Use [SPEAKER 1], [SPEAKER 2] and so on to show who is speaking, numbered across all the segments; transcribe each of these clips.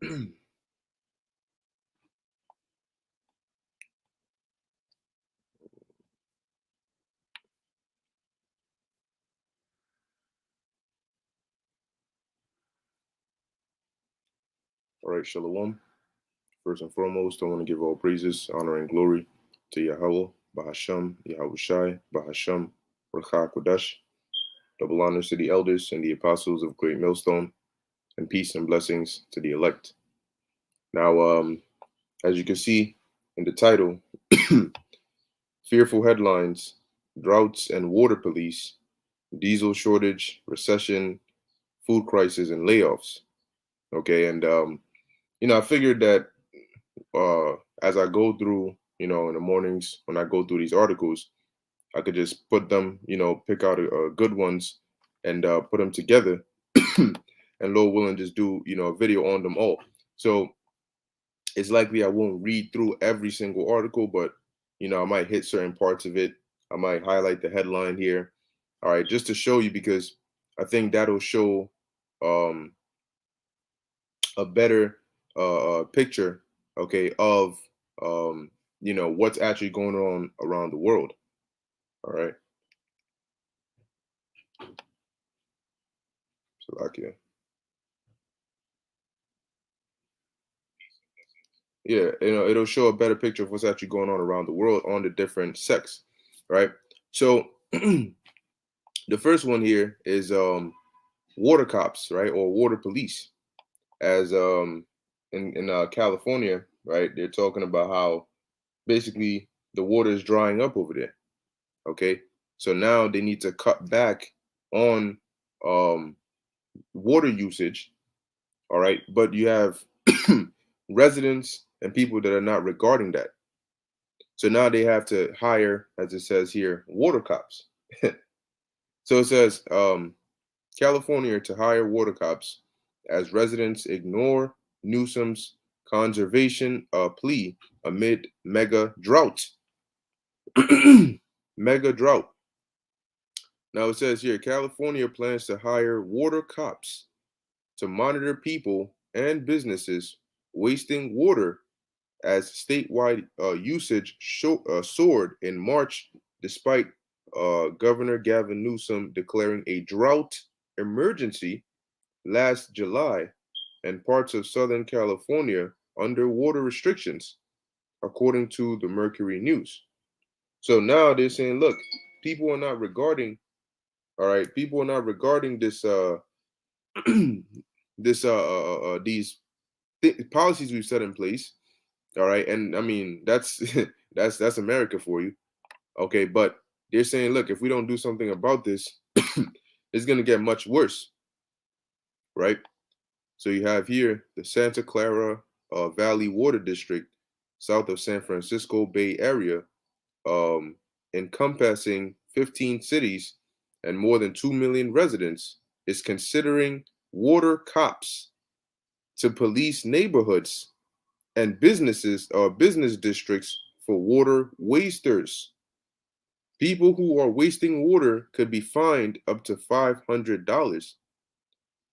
[SPEAKER 1] All right, Shalom. First and foremost, I want to give all praises, honor, and glory to Yahweh, Bahasham, Yahushai, Bahasham, Rakha Kodash. Double honors to the elders and the apostles of Great Millstone, and peace and blessings to the elect. Now, as you can see in the title, fearful headlines, droughts and water police, diesel shortage, recession, food crisis, and layoffs. Okay, and I figured that as I go through, in the mornings when I go through these articles, I could just put them, pick out good ones and put them together, and Lord willing, just do, a video on them all. So it's likely I won't read through every single article, but I might hit certain parts of it. I might highlight the headline here. All right, just to show you, because I think that'll show um, a better picture, okay, of what's actually going on around the world. All right, Slovakia. Yeah, it'll show a better picture of what's actually going on around the world on the different sects, right? So the first one here is water cops, right, or water police, as in California, right? They're talking about how basically the water is drying up over there. Okay, so now they need to cut back on um, water usage. All right, but you have residents and people that are not regarding that. So now they have to hire, as it says here, water cops. So it says California to hire water cops as residents ignore Newsom's conservation plea amid mega drought. Mega drought. Now it says here California plans to hire water cops to monitor people and businesses wasting water as statewide usage soared in March, despite Governor Gavin Newsom declaring a drought emergency last July and parts of Southern California under water restrictions, according to the Mercury News. So now they're saying, look, people are not regarding, all right, people are not regarding this, these policies we've set in place. All right, and I mean that's that's America for you. Okay, but they're saying, look, if we don't do something about this, it's going to get much worse, right? So you have here the Santa Clara Valley Water District, south of San Francisco Bay Area, um, encompassing 15 cities and more than 2 million residents, is considering water cops to police neighborhoods and businesses or business districts for water wasters. People who are wasting water could be fined up to $500.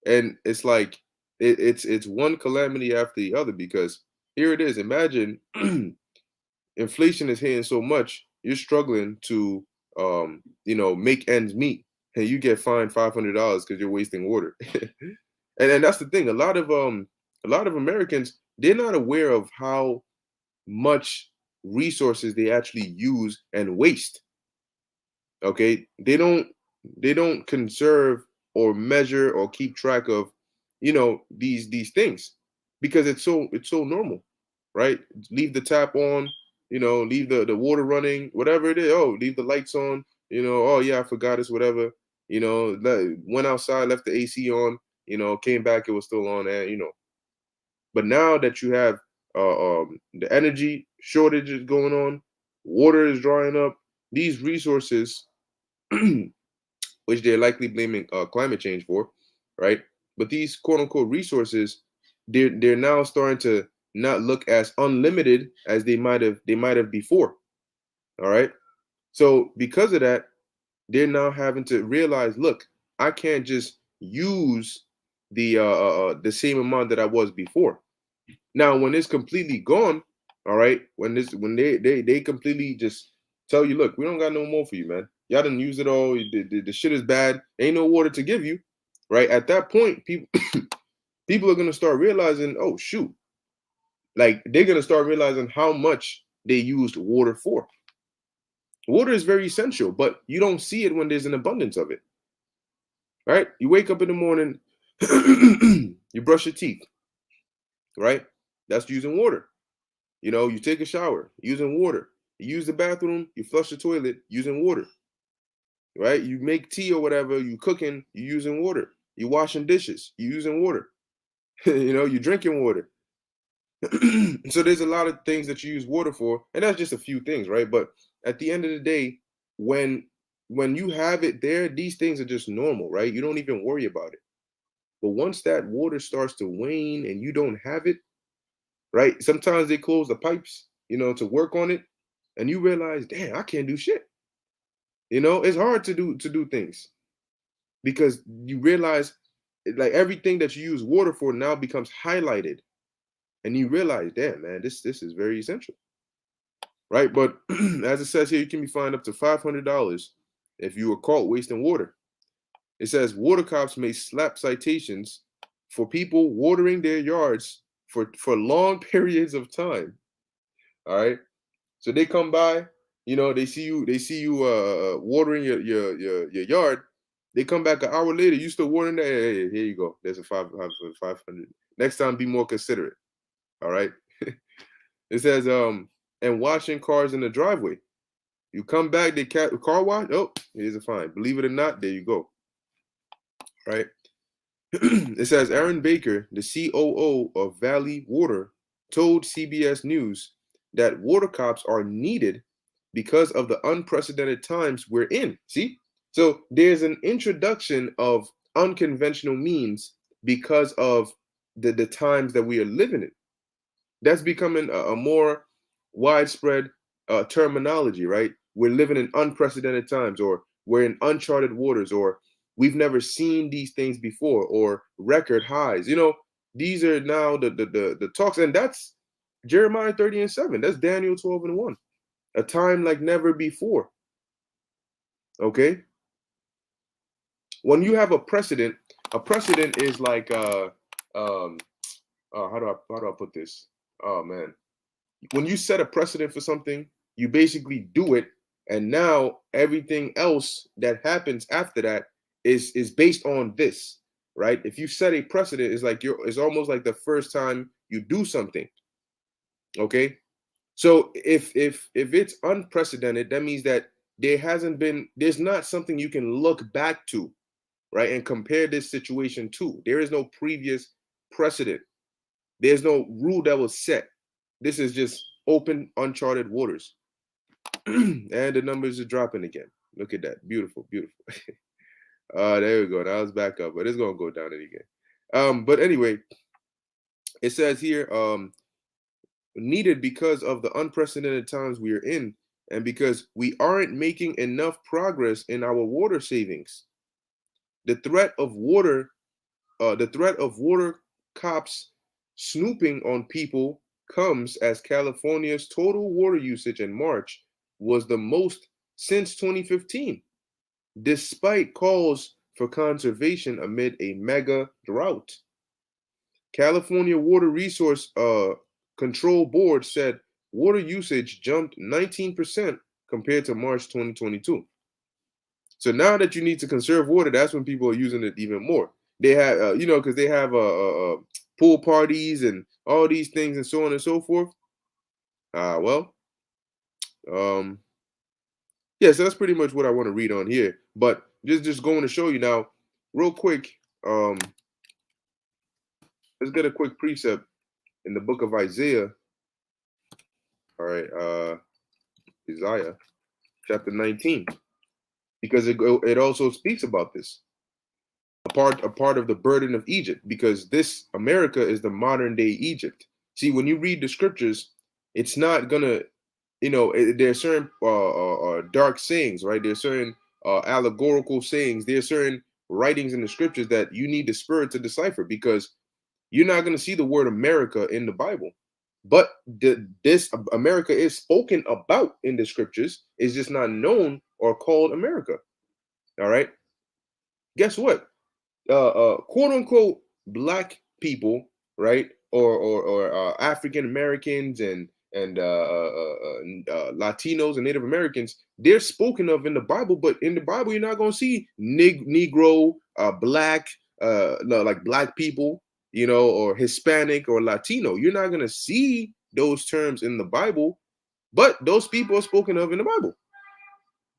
[SPEAKER 1] And it's like it's one calamity after the other, because here it is. Imagine inflation is hitting so much, you're struggling to make ends meet, and you get fined $500 because you're wasting water. And that's the thing. A lot of Americans, they're not aware of how much resources they actually use and waste. Okay, they don't conserve or measure or keep track of, these things, because it's so normal, right? Leave the tap on, leave the water running, whatever it is. Oh, leave the lights on, oh yeah, I forgot this, whatever. Went outside, left the AC on, came back, it was still on, and but now that you have the energy shortages going on, water is drying up, these resources, which they're likely blaming climate change for, right? But these quote unquote resources, they're now starting to not look as unlimited as they might have before. All right. So because of that, they're now having to realize, look, I can't just use the same amount that I was before. Now, when it's completely gone, all right, when they completely just tell you, look, we don't got no more for you, man. Y'all didn't use it all. The shit is bad. Ain't no water to give you, right? At that point, people people are gonna start realizing, oh shoot, like they're gonna start realizing how much they used water for. Water is very essential, but you don't see it when there's an abundance of it, right? You wake up in the morning, you brush your teeth, right? That's using water. You take a shower using water. You use the bathroom, you flush the toilet using water, right? You make tea or whatever, you cooking, you using water. You washing dishes, you using water. You drinking water. So there's a lot of things that you use water for, and that's just a few things, right? But at the end of the day, when you have it there, these things are just normal, right? You don't even worry about it. But once that water starts to wane and you don't have it, right? Sometimes they close the pipes, to work on it, and you realize, damn, I can't do shit. It's hard to do things because you realize, like, everything that you use water for now becomes highlighted, and you realize, damn, man, this is very essential, right? But as it says here, you can be fined up to $500 if you were caught wasting water. It says water cops may slap citations for people watering their yards for long periods of time. All right. So they come by, they see you watering your yard. They come back an hour later, you still watering there. Hey, here you go. There's a 500. Next time, be more considerate. All right. It says and washing cars in the driveway. You come back, they car wash. Oh, here's a fine. Believe it or not, there you go. Right. It says Aaron Baker, the COO of Valley Water, told CBS News that water cops are needed because of the unprecedented times we're in. See? So there's an introduction of unconventional means because of the times that we are living in. That's becoming a more widespread terminology, right? We're living in unprecedented times, or we're in uncharted waters, or we've never seen these things before, or record highs. These are now the talks, and that's Jeremiah 30:7. That's Daniel 12:1. A time like never before. Okay. When you have a precedent is like how do I put this? Oh man. When you set a precedent for something, you basically do it, and now everything else that happens after that is based on this, right? If you set a precedent, it's almost like the first time you do something. Okay. So if it's unprecedented, that means that there's not something you can look back to, right, and compare this situation to. There is no previous precedent. There's no rule that was set. This is just open, uncharted waters. And the numbers are dropping again. Look at that. Beautiful, beautiful. There we go. Now it's back up, but it's gonna go down again. But anyway, it says here, needed because of the unprecedented times we are in, and because we aren't making enough progress in our water savings. The threat of water cops snooping on people comes as California's total water usage in March was the most since 2015, despite calls for conservation amid a mega drought. California Water Resource Control Board said water usage jumped 19% compared to March 2022. So now that you need to conserve water, that's when people are using it even more. They have, you know, because they have pool parties and all these things and so on and so forth. Well, um, yeah, so that's pretty much what I want to read on here. But just going to show you now, real quick. Let's get a quick precept in the book of Isaiah. All right, Isaiah chapter 19, because it also speaks about this. A part of the burden of Egypt, because this America is the modern day Egypt. See, when you read the scriptures, it's not gonna, you know, there's certain dark sayings, right? There's certain allegorical sayings. There's certain writings in the scriptures that you need the spirit to decipher, because you're not gonna see the word America in the Bible. But this America is spoken about in the scriptures. It's just not known or called America. All right. Guess what? Quote unquote black people, right, or African Americans and Latinos and Native Americans, they're spoken of in the Bible, but in the Bible you're not going to see Negro, black, like black people, you know, or Hispanic or Latino. You're not going to see those terms in the Bible, but those people are spoken of in the Bible,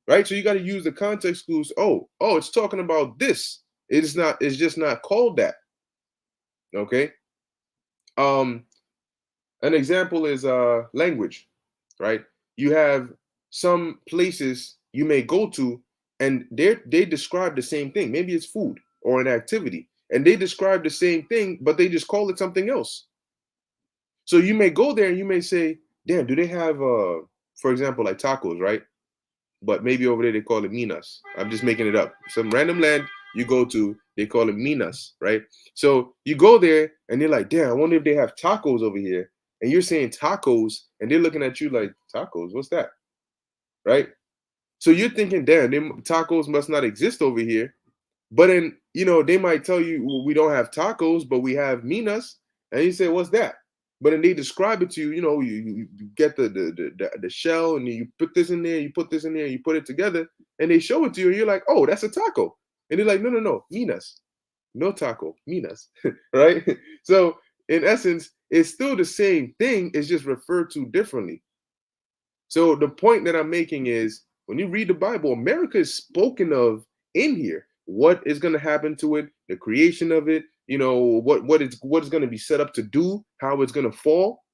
[SPEAKER 1] right? So you got to use the context clues. Oh, it's talking about this. It's not, it's just not called that. Okay. An example is language, right? You have some places you may go to and they describe the same thing. Maybe it's food or an activity, and they describe the same thing, but they just call it something else. So you may go there and you may say, damn, do they have for example, like tacos, right? But maybe over there they call it minas. I'm just making it up. Some random land you go to, they call it minas, right? So you go there and they're like, damn, I wonder if they have tacos over here. And you're saying tacos, and they're looking at you like, tacos, what's that? Right? So you're thinking, damn, tacos must not exist over here. But then, you know, they might tell you, well, we don't have tacos, but we have minas. And you say, what's that? But then they describe it to you, you know, you get the shell and you put this in there, you put this in there, you put it together, and they show it to you, and you're like, oh, that's a taco. And they're like, no, minas. No taco, minas, right? So in essence, it's still the same thing, it's just referred to differently. So the point that I'm making is, when you read the Bible, America is spoken of in here. What is going to happen to it, the creation of it, you know, what is going to be set up to do, how it's going to fall.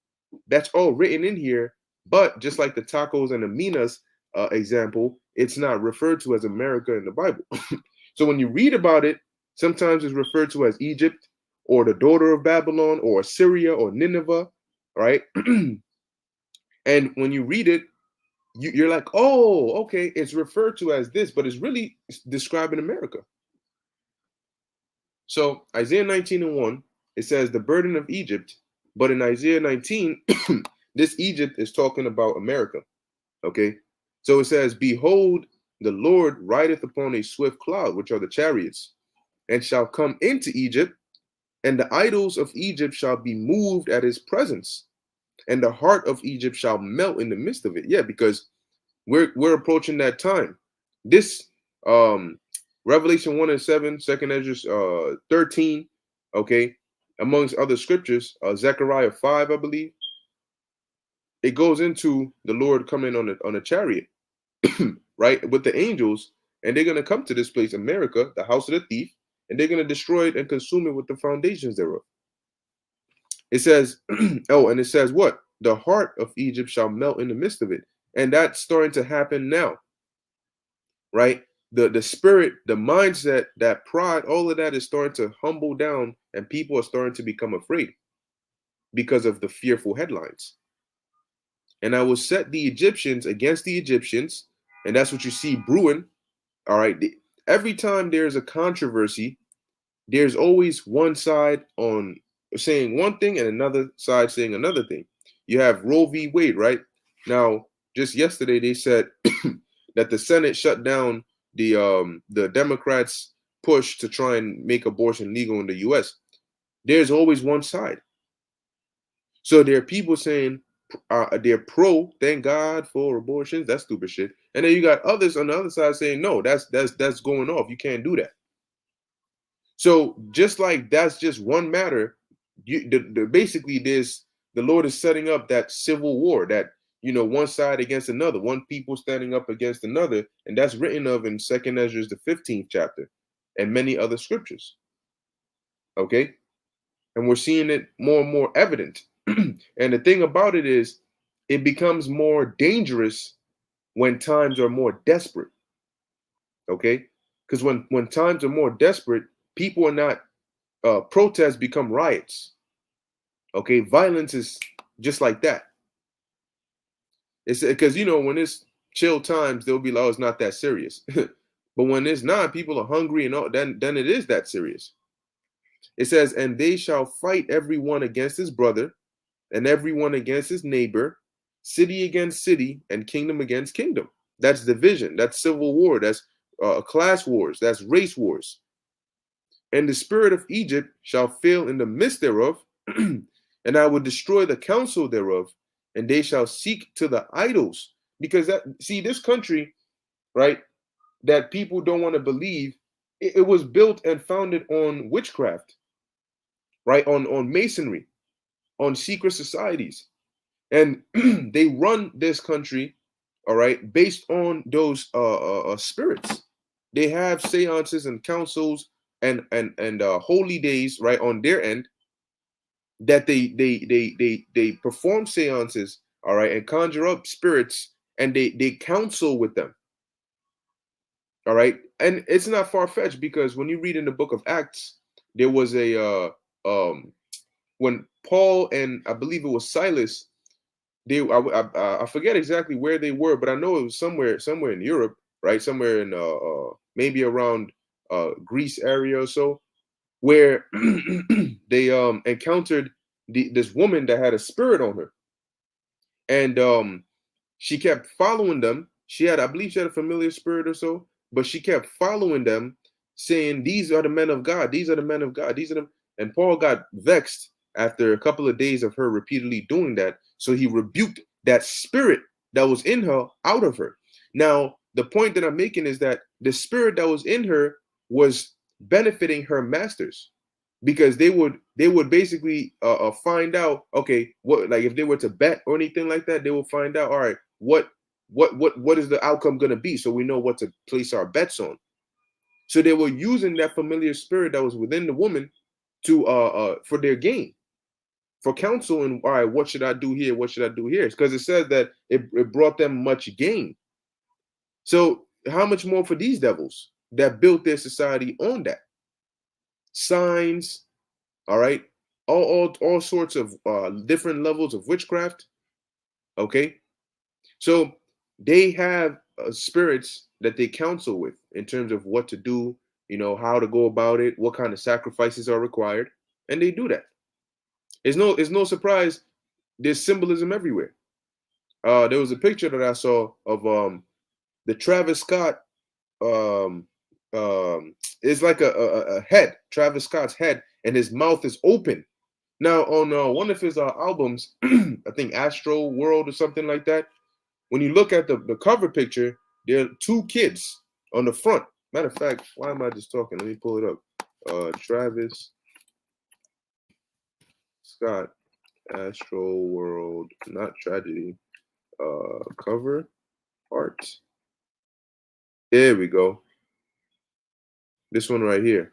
[SPEAKER 1] That's all written in here. But just like the tacos and the minas example, it's not referred to as America in the Bible. So when you read about it, sometimes it's referred to as Egypt or the daughter of Babylon or Assyria or Nineveh, right? And when you read it, you're like, oh, okay, it's referred to as this, but it's really describing America. So Isaiah 19:1, it says the burden of Egypt, but in Isaiah 19, this Egypt is talking about America. Okay, so it says, behold, the Lord rideth upon a swift cloud, which are the chariots, and shall come into Egypt, and the idols of Egypt shall be moved at his presence, and the heart of Egypt shall melt in the midst of it. Yeah, because we're approaching that time. This Revelation 1 and 7, 2nd Ezra 13, okay, amongst other scriptures, Zechariah 5, I believe, it goes into the Lord coming on a chariot, right, with the angels, and they're going to come to this place, America, the house of the thief, and they're going to destroy it and consume it with the foundations thereof. It says, oh, and it says what? The heart of Egypt shall melt in the midst of it. And that's starting to happen now, right? The spirit, the mindset, that pride, all of that is starting to humble down, and people are starting to become afraid because of the fearful headlines. And I will set the Egyptians against the Egyptians, and that's what you see brewing. All right. Every time there's a controversy, there's always one side on saying one thing and another side saying another thing. You have Roe v. Wade, right? Now, just yesterday they said that the Senate shut down the Democrats' push to try and make abortion legal in the U.S. There's always one side. So there are people saying they're pro. Thank God for abortions. That's stupid shit. And then you got others on the other side saying no, that's going off. You can't do that. So just like that's just one matter, basically there's the Lord is setting up that civil war, that one side against another, one people standing up against another, and that's written of in 2nd Ezra, the 15th chapter, and many other scriptures. Okay, and we're seeing it more and more evident. And the thing about it is, it becomes more dangerous when times are more desperate. Okay, because when times are more desperate, people are not protests become riots. Okay, violence is just like that. It's because when it's chill times, they'll be like, oh, it's not that serious. But when it's not, people are hungry and all, then it is that serious. It says, and they shall fight everyone against his brother, and everyone against his neighbor, city against city, and kingdom against kingdom. That's division. That's civil war. That's class wars. That's race wars. And the spirit of Egypt shall fail in the midst thereof, and I will destroy the counsel thereof, and they shall seek to the idols. Because this country, right, that people don't want to believe, it was built and founded on witchcraft, right, on masonry, on secret societies. And they run this country, all right, based on those spirits. They have seances and councils and holy days, right, on their end, that they perform seances, all right, and conjure up spirits, and they counsel with them, all right. And it's not far-fetched, because when you read in the book of Acts, there was a when Paul and I believe it was Silas, I forget exactly where they were, but I know it was somewhere in Europe, right, somewhere in maybe around Greece area or so, where they encountered this woman that had a spirit on her, and she kept following them. I believe she had a familiar spirit or so, but she kept following them, saying, "These are the men of God. These are the men of God. These are them." And Paul got vexed after a couple of days of her repeatedly doing that, so he rebuked that spirit that was in her out of her. Now, the point that I'm making is that the spirit that was in her was benefiting her masters, because they would basically find out, okay, what, like if they were to bet or anything like that, they will find out, all right, what is the outcome going to be, so we know what to place our bets on. So they were using that familiar spirit that was within the woman to for their gain, for counsel, and all right, what should I do here? What should I do here? Because it says that it brought them much gain. So how much more for these devils that built their society on that? Signs, all right, all sorts of different levels of witchcraft. Okay, so they have spirits that they counsel with in terms of what to do, how to go about it, what kind of sacrifices are required, and they do that. It's no surprise. There's symbolism everywhere. There was a picture that I saw of the Travis Scott. It's like a head, Travis Scott's head, and his mouth is open. Now, on one of his albums, I think Astro World or something like that, when you look at the cover picture, there are two kids on the front. Matter of fact, why am I just talking? Let me pull it up. Travis Scott, Astro World, not tragedy. Cover art. There we go. This one right here.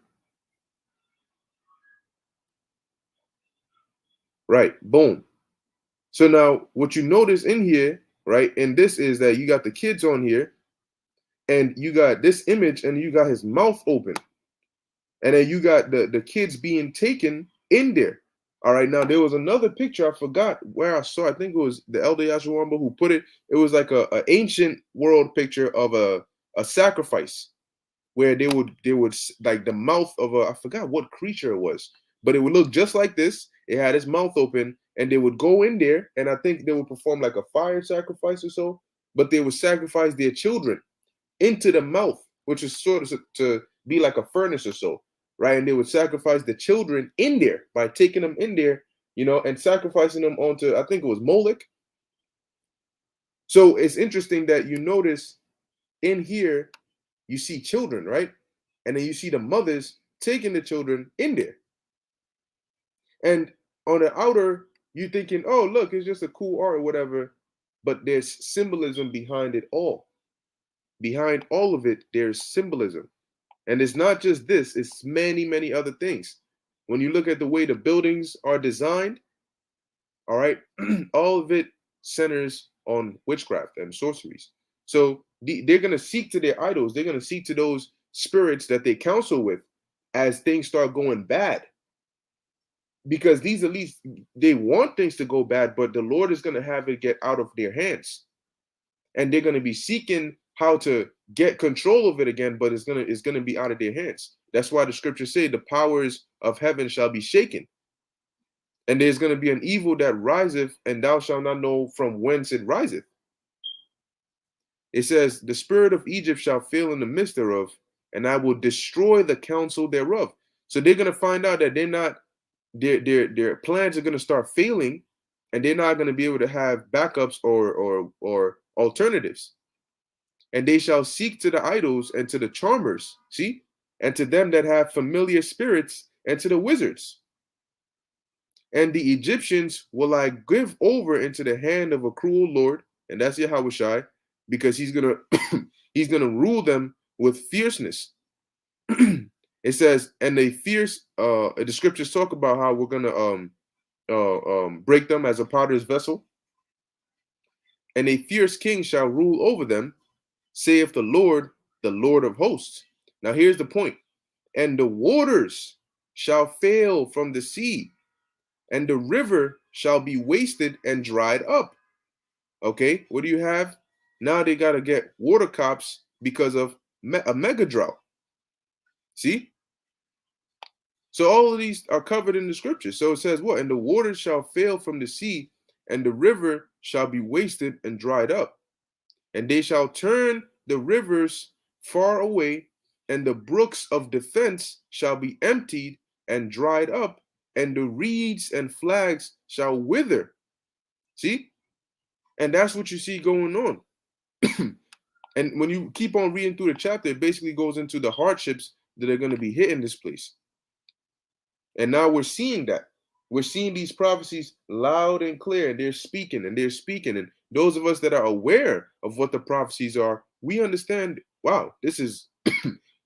[SPEAKER 1] Right, boom. So now what you notice in here, right, and this is that you got the kids on here, and you got this image, and you got his mouth open. And then you got the kids being taken in there. All right, now there was another picture, I forgot where I saw, I think it was the Elder Yashawamba who put it. It was like a ancient world picture of a sacrifice, where they would like the mouth of I forgot what creature it was, but it would look just like this. It had its mouth open, and they would go in there, and I think they would perform like a fire sacrifice or so, but they would sacrifice their children into the mouth, which is sort of to be like a furnace or so, right? And they would sacrifice the children in there by taking them in there, and sacrificing them onto, I think it was Moloch, So it's interesting that you notice in here, you see children, right? And then you see the mothers taking the children in there. And on the outer, you're thinking, oh, look, it's just a cool art or whatever. But there's symbolism behind it all. Behind all of it, there's symbolism. And it's not just this, it's many, many other things. When you look at the way the buildings are designed, all right, all of it centers on witchcraft and sorceries. So they're going to seek to their idols. They're going to seek to those spirits that they counsel with as things start going bad. Because these at least, they want things to go bad, but the Lord is going to have it get out of their hands. And they're going to be seeking how to get control of it again, but it's gonna be out of their hands. That's why the scriptures say the powers of heaven shall be shaken. And there's going to be an evil that riseth, and thou shalt not know from whence it riseth. It says, the spirit of Egypt shall fail in the midst thereof, and I will destroy the counsel thereof. So they're going to find out that they're not, their plans are going to start failing, and they're not going to be able to have backups or alternatives. And they shall seek to the idols and to the charmers, see, and to them that have familiar spirits, and to the wizards. And the Egyptians will I give over into the hand of a cruel Lord, and that's Yahushai, because he's gonna he's gonna rule them with fierceness. It says, and they fierce. The scriptures talk about how we're gonna break them as a potter's vessel, and a fierce king shall rule over them, saith the Lord of hosts. Now here's the point. And the waters shall fail from the sea, and the river shall be wasted and dried up. Okay, what do you have? Now they got to get water cops because of a mega drought. See? So all of these are covered in the scripture. So it says what? And the waters shall fail from the sea, and the river shall be wasted and dried up. And they shall turn the rivers far away, and the brooks of defense shall be emptied and dried up, and the reeds and flags shall wither. See? And that's what you see going on. And when you keep on reading through the chapter, it basically goes into the hardships that are going to be hitting this place. And now we're seeing that. We're seeing these prophecies loud and clear, and they're speaking, and they're speaking. And those of us that are aware of what the prophecies are, we understand, wow, this is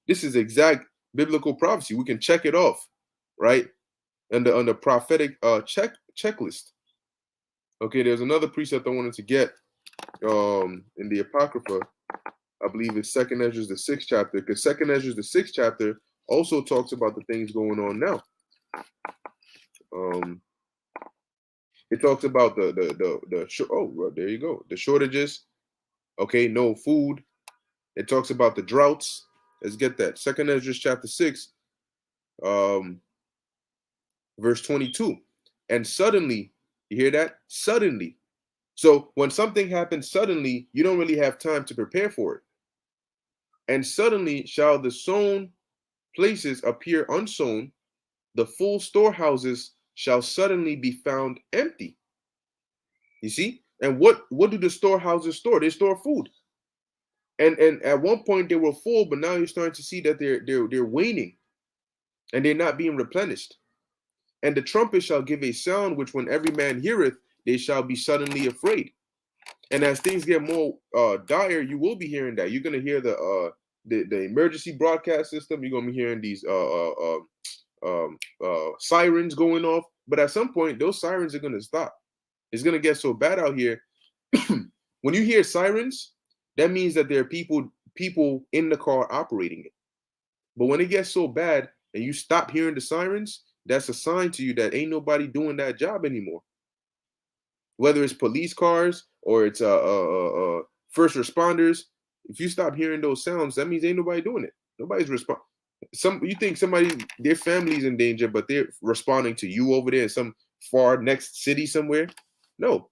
[SPEAKER 1] this is exact biblical prophecy. We can check it off, right? On the prophetic checklist. Okay, there's another precept I wanted to get in the Apocrypha. I believe it's 2nd Ezra, the 6th chapter, because 2nd Ezra, the 6th chapter, also talks about the things going on now. It talks about there you go, the shortages. Okay, no food. It talks about the droughts. Let's get that. 2nd Ezra chapter 6, verse 22. And suddenly, you hear that? Suddenly. So when something happens suddenly, you don't really have time to prepare for it. And suddenly shall the sown places appear unsown, the full storehouses shall suddenly be found empty. You see? And what do the storehouses store? They store food. And at one point they were full, but now you're starting to see that they're waning, and they're not being replenished. And the trumpet shall give a sound, which when every man heareth, they shall be suddenly afraid. And as things get more dire, you will be hearing that. You're gonna hear the emergency broadcast system. You're gonna be hearing these sirens going off. But at some point, those sirens are gonna stop. It's gonna get so bad out here. When you hear sirens, that means that there are people in the car operating it. But when it gets so bad and you stop hearing the sirens, that's a sign to you that ain't nobody doing that job anymore. Whether it's police cars or it's first responders, if you stop hearing those sounds, that means ain't nobody doing it. Nobody's responding. You think their family's in danger, but they're responding to you over there in some far next city somewhere? No.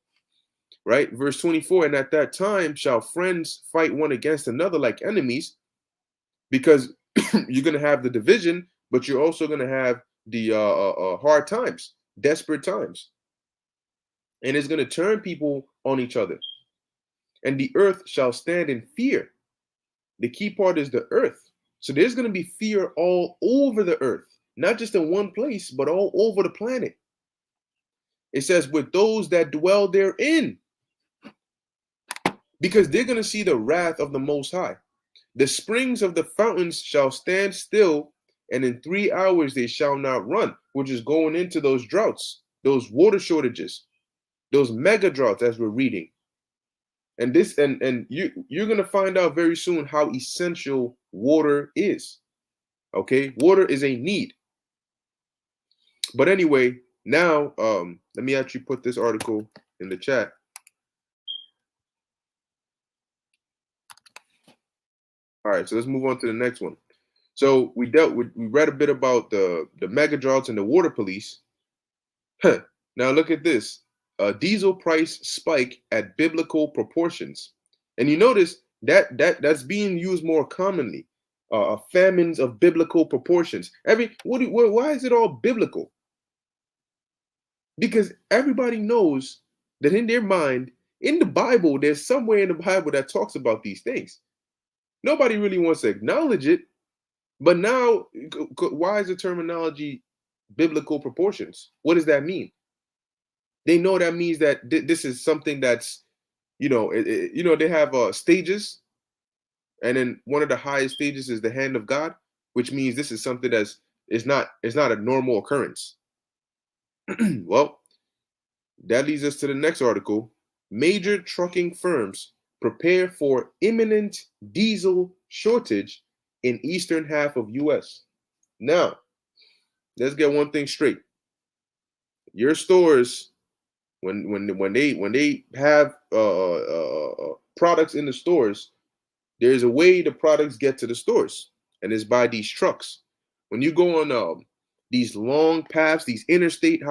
[SPEAKER 1] Right? Verse 24, and at that time shall friends fight one against another like enemies, because you're going to have the division, but you're also going to have the hard times, desperate times. And it's going to turn people on each other. and the earth shall stand in fear. The key part is the earth. So there's going to be fear all over the earth, not just in one place, but all over the planet. It says, with those that dwell therein, because they're going to see the wrath of the Most High. The springs of the fountains shall stand still, and in 3 hours they shall not run, which is going into those droughts, those water shortages, those mega droughts as we're reading. And this, and you're going to find out very soon how essential water is. Okay, water is a need. But anyway, now let me actually put this article in the chat. All right, so let's move on to the next one. So we read a bit about the mega droughts and the water police. Now look at this. Diesel price spike at biblical proportions. And you notice that's being used more commonly. Famines of biblical proportions. Why is it all biblical? Because everybody knows that in their mind, in the Bible, there's somewhere in the Bible that talks about these things. Nobody really wants to acknowledge it. But now, why is the terminology biblical proportions? What does that mean? They know that means that this is something that's, they have stages. And then one of the highest stages is the hand of God, which means this is something it's not a normal occurrence. Well, that leads us to the next article. Major trucking firms prepare for imminent diesel shortage in eastern half of U.S. Now, let's get one thing straight. Your stores, when they have products in the stores, there's a way the products get to the stores, and it's by these trucks. When you go on these long paths, these interstate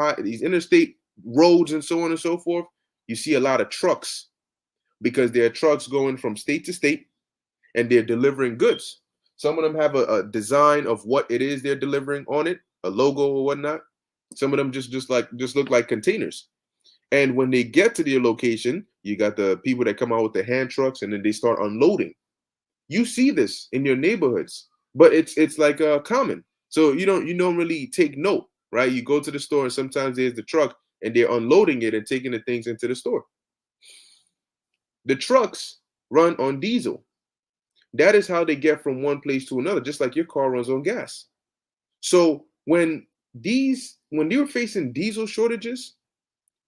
[SPEAKER 1] roads, and so on and so forth, you see a lot of trucks because there are trucks going from state to state, and they're delivering goods. Some of them have a design of what it is they're delivering on it, a logo or whatnot. Some of them just look like containers. And when they get to their location, you got the people that come out with the hand trucks, and then they start unloading. You see this in your neighborhoods, but it's like common. So you don't really take note, right? You go to the store, and sometimes there's the truck, and they're unloading it and taking the things into the store. The trucks run on diesel. That is how they get from one place to another, just like your car runs on gas. So when you're facing diesel shortages,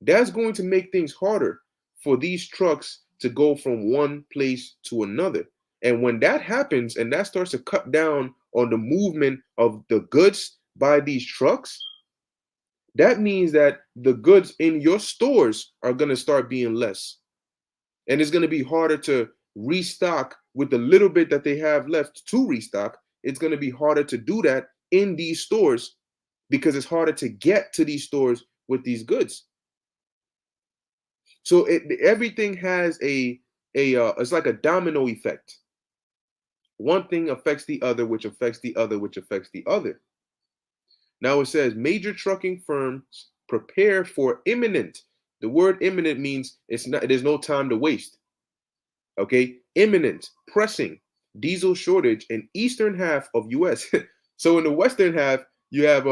[SPEAKER 1] that's going to make things harder for these trucks to go from one place to another. And when that happens, and that starts to cut down on the movement of the goods by these trucks, that means that the goods in your stores are going to start being less. And it's going to be harder to restock with the little bit that they have left to restock. It's going to be harder to do that in these stores because it's harder to get to these stores with these goods. So everything has it's like a domino effect. One thing affects the other, which affects the other, which affects the other. Now it says major trucking firms prepare for imminent. The word imminent means there's no time to waste. Okay, imminent, pressing diesel shortage in eastern half of U.S. So in the western half, you have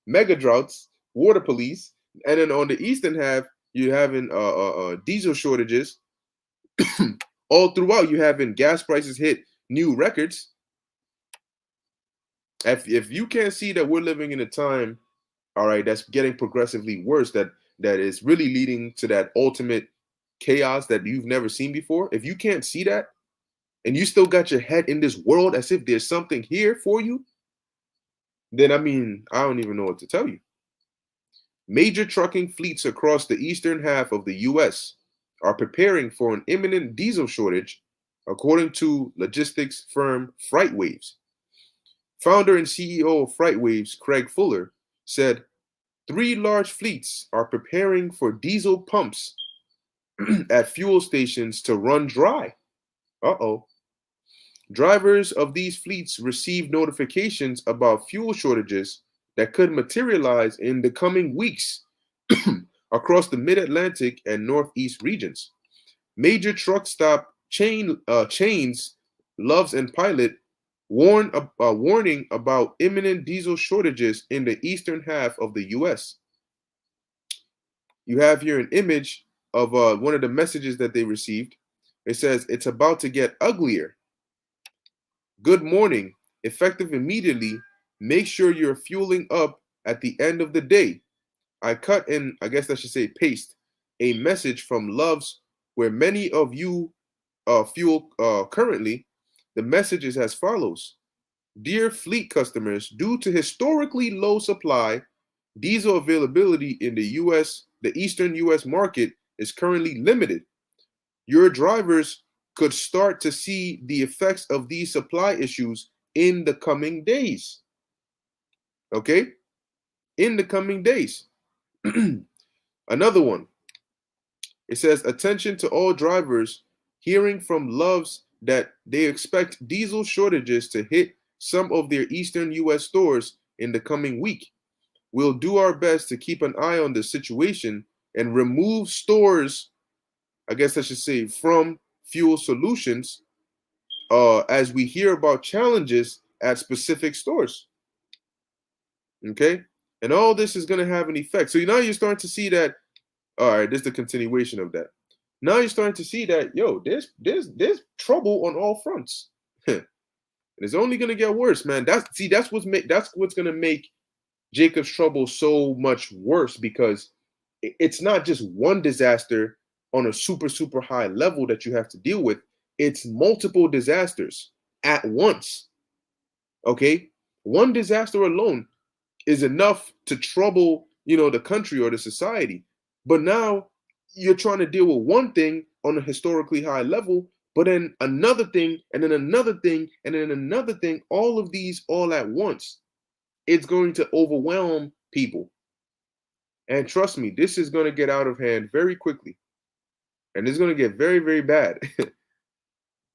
[SPEAKER 1] mega droughts, water police, and then on the eastern half, you're having diesel shortages. All throughout, you're having gas prices hit new records. If you can't see that we're living in a time, all right, that's getting progressively worse, that is really leading to that ultimate chaos that you've never seen before. If you can't see that, and you still got your head in this world as if there's something here for you, then I don't even know what to tell you. Major trucking fleets across the eastern half of the U.S. are preparing for an imminent diesel shortage, according to logistics firm FreightWaves. Founder and CEO of FreightWaves, Craig Fuller, said 3 large fleets are preparing for diesel pumps at fuel stations to run dry. Drivers of these fleets received notifications about fuel shortages that could materialize in the coming weeks across the mid-Atlantic and Northeast regions. Major truck stop chains, Loves and Pilot, warning about imminent diesel shortages in the eastern half of the U.S. You have here an image of one of the messages that they received. It says, "It's about to get uglier. Good morning. Effective immediately. Make sure you're fueling up at the end of the day." I cut in, I guess I should say paste, a message from Loves where many of you fuel currently. The message is as follows. Dear fleet customers, due to historically low supply, diesel availability in the eastern US market is currently limited. Your drivers could start to see the effects of these supply issues in the coming days. Okay? In the coming days. Another one. It says, attention to all drivers, hearing from Loves that they expect diesel shortages to hit some of their eastern US stores in the coming week. We'll do our best to keep an eye on the situation and remove stores, I guess I should say, from fuel solutions as we hear about challenges at specific stores. Okay? And all this is going to have an effect. So now you're starting to see that, all right, this is the continuation of that. Now you're starting to see that, yo, there's trouble on all fronts. It's only going to get worse, man. That's what's going to make Jacob's trouble so much worse, because it's not just one disaster on a super, super high level that you have to deal with. It's multiple disasters at once. Okay? One disaster alone is enough to trouble, the country or the society. But now you're trying to deal with one thing on a historically high level, but then another thing, and then another thing, and then another thing, all of these all at once. It's going to overwhelm people. And trust me, this is going to get out of hand very quickly. And it's going to get very, very bad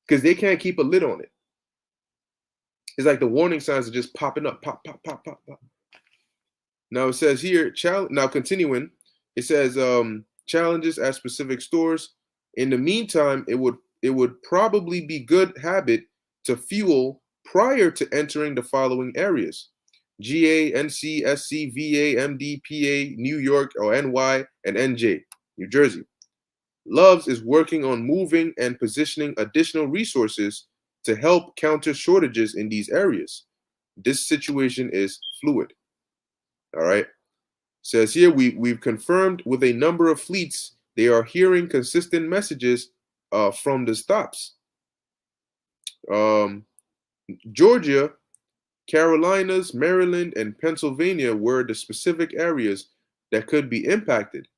[SPEAKER 1] because they can't keep a lid on it. It's like the warning signs are just popping up, pop, pop, pop, pop, pop. Now it says here, now continuing, it says challenges at specific stores. In the meantime, it would probably be good habit to fuel prior to entering the following areas: GA, NC, SC, VA, MD, PA, New York, or NY, and NJ, New Jersey. Loves is working on moving and positioning additional resources to help counter shortages in these areas. This situation is fluid. All right. Says here, we've confirmed with a number of fleets they are hearing consistent messages from the stops. Georgia, Carolinas, Maryland, and Pennsylvania were the specific areas that could be impacted.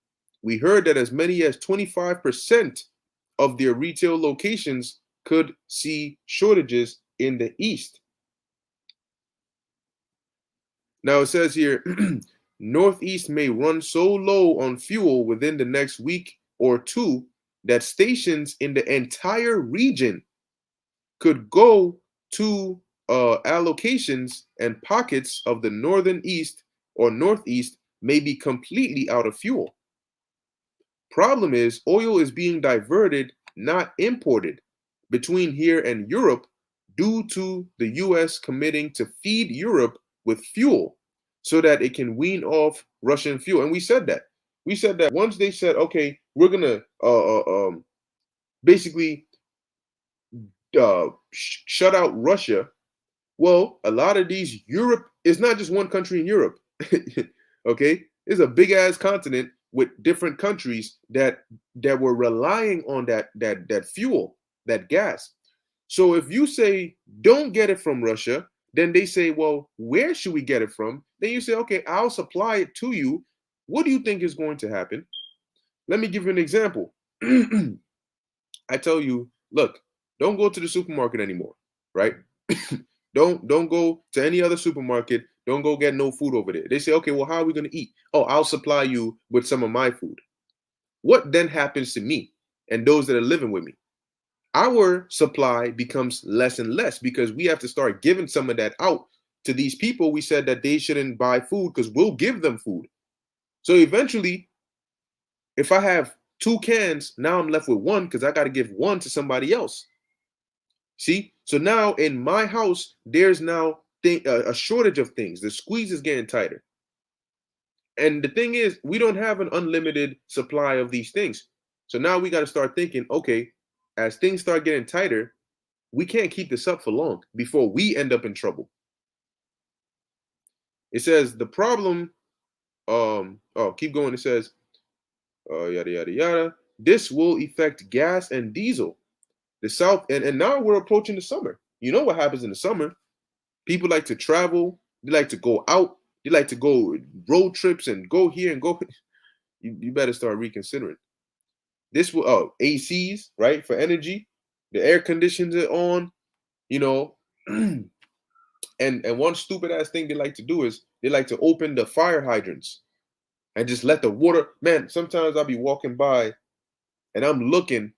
[SPEAKER 1] We heard that as many as 25% of their retail locations could see shortages in the East. Now it says here, Northeast may run so low on fuel within the next week or two that stations in the entire region could go to allocations, and pockets of the northern east or northeast may be completely out of fuel. Problem is, oil is being diverted, not imported, between here and Europe due to the US committing to feed Europe with fuel so that it can wean off Russian fuel. And we said that. We said that once they said, okay, we're going to basically shut out Russia. Well, a lot of these Europe is not just one country in Europe. Okay, it's a big ass continent with different countries that were relying on that fuel, that gas. So if you say don't get it from Russia, then they say, well, where should we get it from? Then you say, okay, I'll supply it to you. What do you think is going to happen? Let me give you an example. I tell you, look, don't go to the supermarket anymore, right? Don't go to any other supermarket. Don't go get no food over there. They say, okay, well, how are we going to eat? Oh, I'll supply you with some of my food. What then happens to me and those that are living with me? Our supply becomes less and less because we have to start giving some of that out to these people. We said that they shouldn't buy food because we'll give them food. So eventually, if I have 2 cans. Now I'm left with 1 because I got to give 1 to somebody else. See? So now in my house, there's now a shortage of things. The squeeze is getting tighter. And the thing is, we don't have an unlimited supply of these things. So now we got to start thinking, okay, as things start getting tighter, we can't keep this up for long before we end up in trouble. It says the problem, keep going. It says, yada, yada, yada. This will affect gas and diesel. The South, and now we're approaching the summer. You know what happens in the summer? People like to travel. They like to go out. They like to go road trips and go here and go. You better start reconsidering. This will, ACs, right, for energy. The air conditions are on, you know. and one stupid ass thing they like to do is they like to open the fire hydrants and just let the water. Man, sometimes I'll be walking by and I'm looking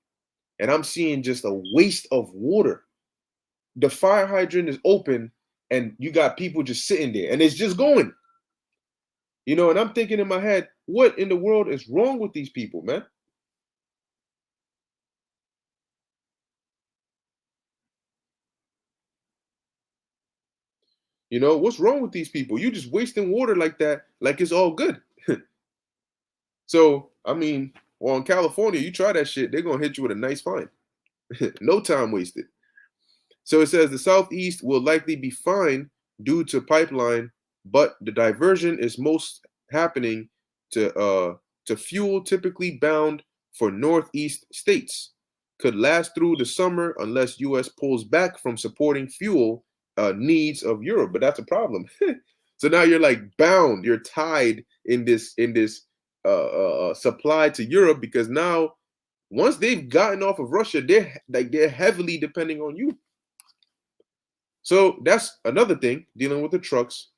[SPEAKER 1] and I'm seeing just a waste of water. The fire hydrant is open and you got people just sitting there and it's just going. You know, and I'm thinking in my head, what in the world is wrong with these people, man? You know, what's wrong with these people? You just wasting water like that, like it's all good. So, I mean, well, in California, you try that shit, they're going to hit you with a nice fine. No time wasted. So it says the Southeast will likely be fine due to pipeline, but the diversion is most happening to fuel typically bound for Northeast states. Could last through the summer unless U.S. pulls back from supporting fuel needs of Europe. But that's a problem. So now you're like bound, you're tied in this supply to Europe because now once they've gotten off of Russia, they're heavily depending on you. So that's another thing dealing with the trucks.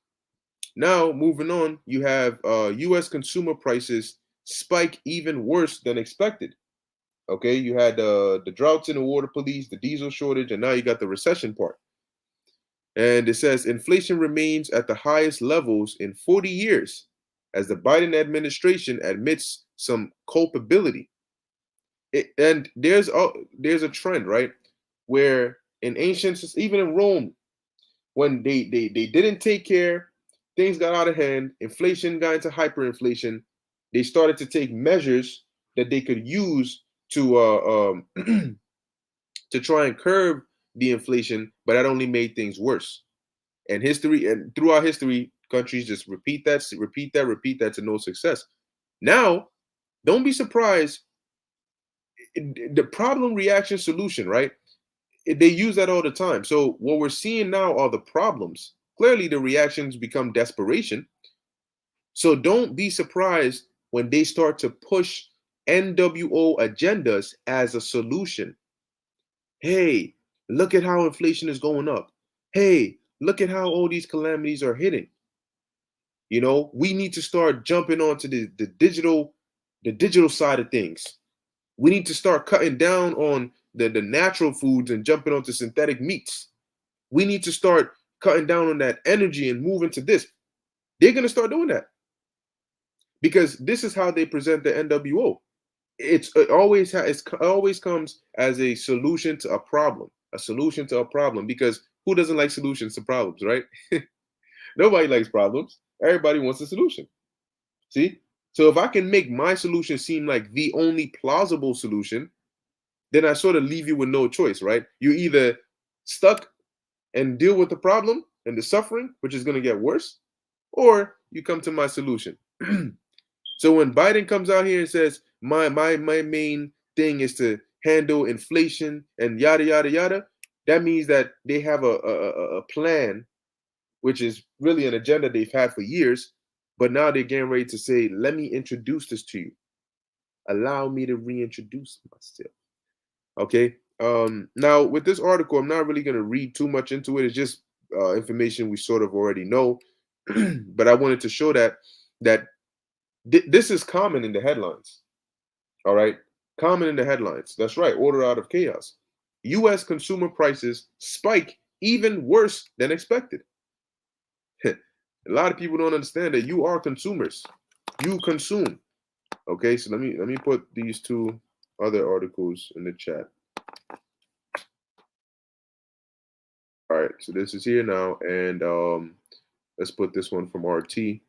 [SPEAKER 1] Now moving on, you have U.S. consumer prices spike even worse than expected. Okay, you had the droughts in the water police, the diesel shortage, and now you got the recession part. And it says inflation remains at the highest levels in 40 years as the Biden administration admits some culpability. And there's a trend, right, where in ancient, even in Rome, when they didn't take care, things got out of hand, inflation got into hyperinflation, they started to take measures that they could use to to try and curb the inflation, but that only made things worse. And history, and throughout history, countries just repeat that to no success. Now, don't be surprised. The problem, reaction, solution, right? They use that all the time. So what we're seeing now are the problems. Clearly, the reactions become desperation. So don't be surprised when they start to push NWO agendas as a solution. Hey, look at how inflation is going up. Hey, look at how all these calamities are hitting. You know, we need to start jumping onto the digital side of things. We need to start cutting down on the natural foods and jumping onto synthetic meats. We need to start cutting down on that energy and moving to this. They're going to start doing that because this is how they present the NWO. It always comes as a solution to a problem, because who doesn't like solutions to problems, right? Nobody likes problems. Everybody wants a solution. See? So if I can make my solution seem like the only plausible solution, then I sort of leave you with no choice, right? You're either stuck and deal with the problem and the suffering, which is going to get worse, or you come to my solution. So when Biden comes out here and says, my main thing is to handle inflation and yada, yada, yada, that means that they have a plan, which is really an agenda they've had for years, but now they're getting ready to say, let me introduce this to you. Allow me to reintroduce myself. Okay. Now with this article, I'm not really going to read too much into it. It's just information we sort of already know, but I wanted to show that this is common in the headlines. All right. Common in the headlines. That's right. Order out of chaos. U.S. consumer prices spike even worse than expected. A lot of people don't understand that you are consumers. You consume. Okay, so let me put these two other articles in the chat. All right, so this is here now, and let's put this one from RT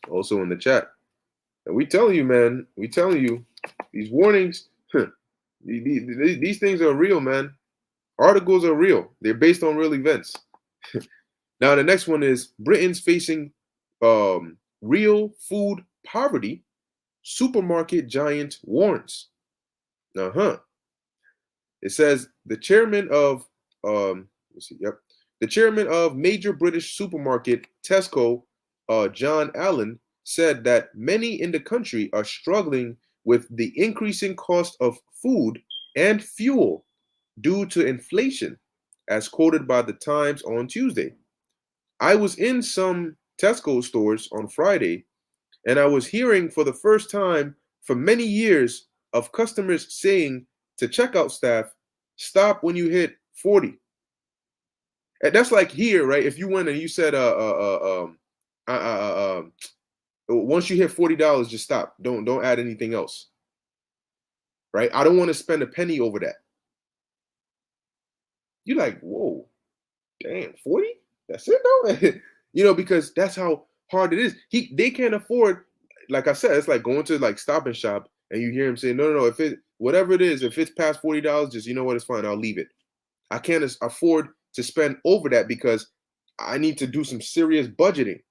[SPEAKER 1] also in the chat. And we telling you, man, we telling you, these warnings, these things are real, man. Articles are real. They're based on real events. Now the next one is Britain's facing real food poverty. Supermarket giant warns. It says the chairman of let's see, yep, the chairman of major British supermarket Tesco, John Allen, said that many in the country are struggling with the increasing cost of food and fuel due to inflation, as quoted by the Times on Tuesday. I was in some Tesco stores on Friday, and I was hearing for the first time for many years of customers saying to checkout staff, stop when you hit 40. And that's like here, right? If you went and you said, once you hit $40, just stop. Don't add anything else, right? I don't want to spend a penny over that. You're like, whoa, damn, 40? That's it, though. You know, because that's how hard it is. They can't afford. Like I said, it's like going to like Stop and Shop, and you hear him say, no, if it whatever it is, if it's past $40, just, you know what, it's fine, I'll leave it. I can't afford to spend over that because I need to do some serious budgeting.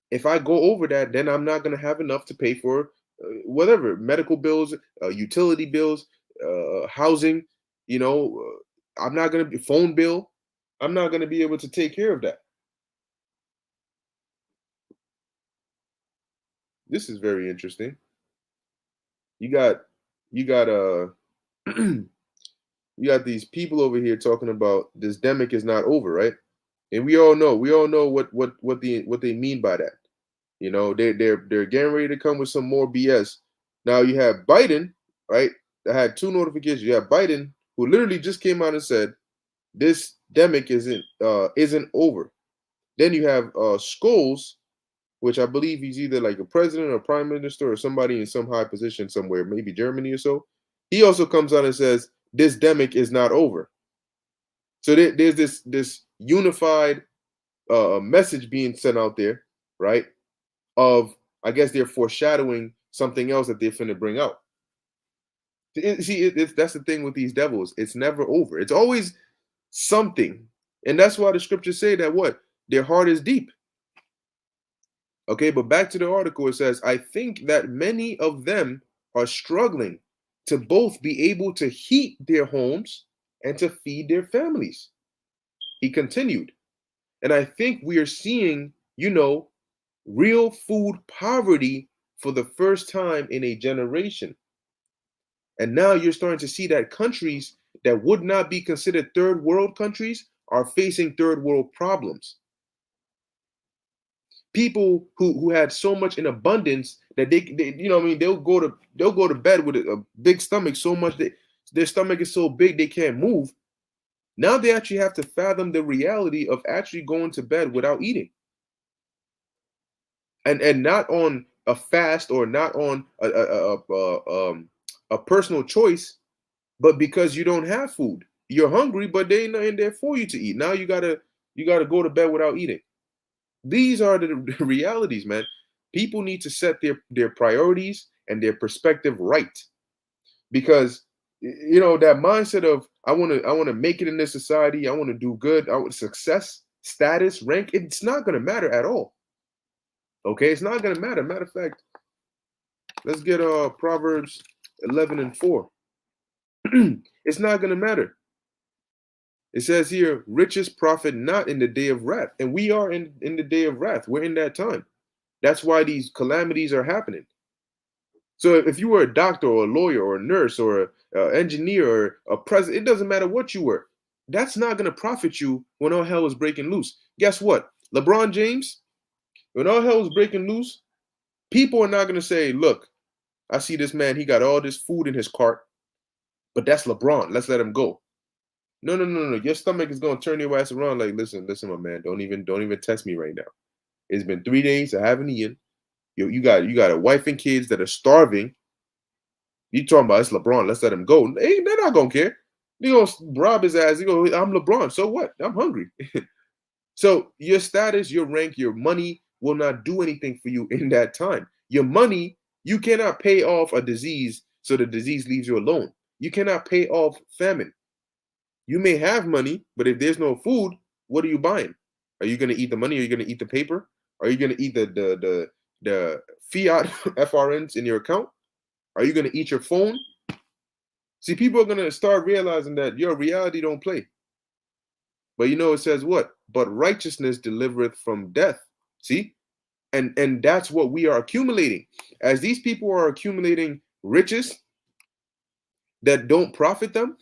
[SPEAKER 1] If I go over that, then I'm not going to have enough to pay for whatever, medical bills, utility bills, housing, you know, I'm not going to be phone bill. I'm not going to be able to take care of that. This is very interesting. You got you got these people over here talking about this demic is not over, right? And we all know what they mean by that. You know, they're getting ready to come with some more BS. Now you have Biden, right? That had two notifications. You have Biden, who literally just came out and said this demic isn't over. Then you have Scholes, which I believe he's either like a president or prime minister or somebody in some high position somewhere, maybe Germany or so. He also comes out and says this demic is not over. So there's this unified message being sent out there, right? Of, I guess they're foreshadowing something else that they're finna bring out. See, that's the thing with these devils. It's never over. It's always something. And that's why the scriptures say that what? Their heart is deep. Okay, but back to the article, it says, I think that many of them are struggling to both be able to heat their homes and to feed their families. He continued, and I think we are seeing, you know, real food poverty for the first time in a generation. And now you're starting to see that countries that would not be considered third world countries are facing third world problems. People who had so much in abundance that they you know what I mean, they'll go to bed with a big stomach, so much that their stomach is so big they can't move. Now they actually have to fathom the reality of actually going to bed without eating. And not on a fast or not on a personal choice, but because you don't have food. You're hungry, but they ain't nothing there for you to eat. Now you gotta go to bed without eating. These are the realities, man. People need to set their priorities and their perspective right, because you know that mindset of I want to make it in this society. I want to do good. I want success, status, rank. It's not going to matter at all. Okay, it's not going to matter. Matter of fact, let's get Proverbs 11:4. It's not going to matter. It says here, riches profit not in the day of wrath. And we are in the day of wrath. We're in that time. That's why these calamities are happening. So if you were a doctor or a lawyer or a nurse or an engineer or a president, it doesn't matter what you were. That's not going to profit you when all hell is breaking loose. Guess what? LeBron James, when all hell is breaking loose, people are not going to say, look, I see this man, he got all this food in his cart, but that's LeBron. Let's let him go. No. Your stomach is gonna turn your ass around. Like, listen, my man. Don't even test me right now. It's been 3 days. I haven't eaten. You got a wife and kids that are starving. You talking about it's LeBron? Let's let him go. They're not gonna care. They gonna rob his ass. He go, I'm LeBron. So what? I'm hungry. So your status, your rank, your money will not do anything for you in that time. Your money, you cannot pay off a disease so the disease leaves you alone. You cannot pay off famine. You may have money, but if there's no food, what are you buying? Are you going to eat the money? Are you going to eat the paper? Are you going to eat the fiat FRNs in your account? Are you going to eat your phone? See, people are going to start realizing that your reality don't play. But it says what? But righteousness delivereth from death. See? And that's what we are accumulating. As these people are accumulating riches that don't profit them,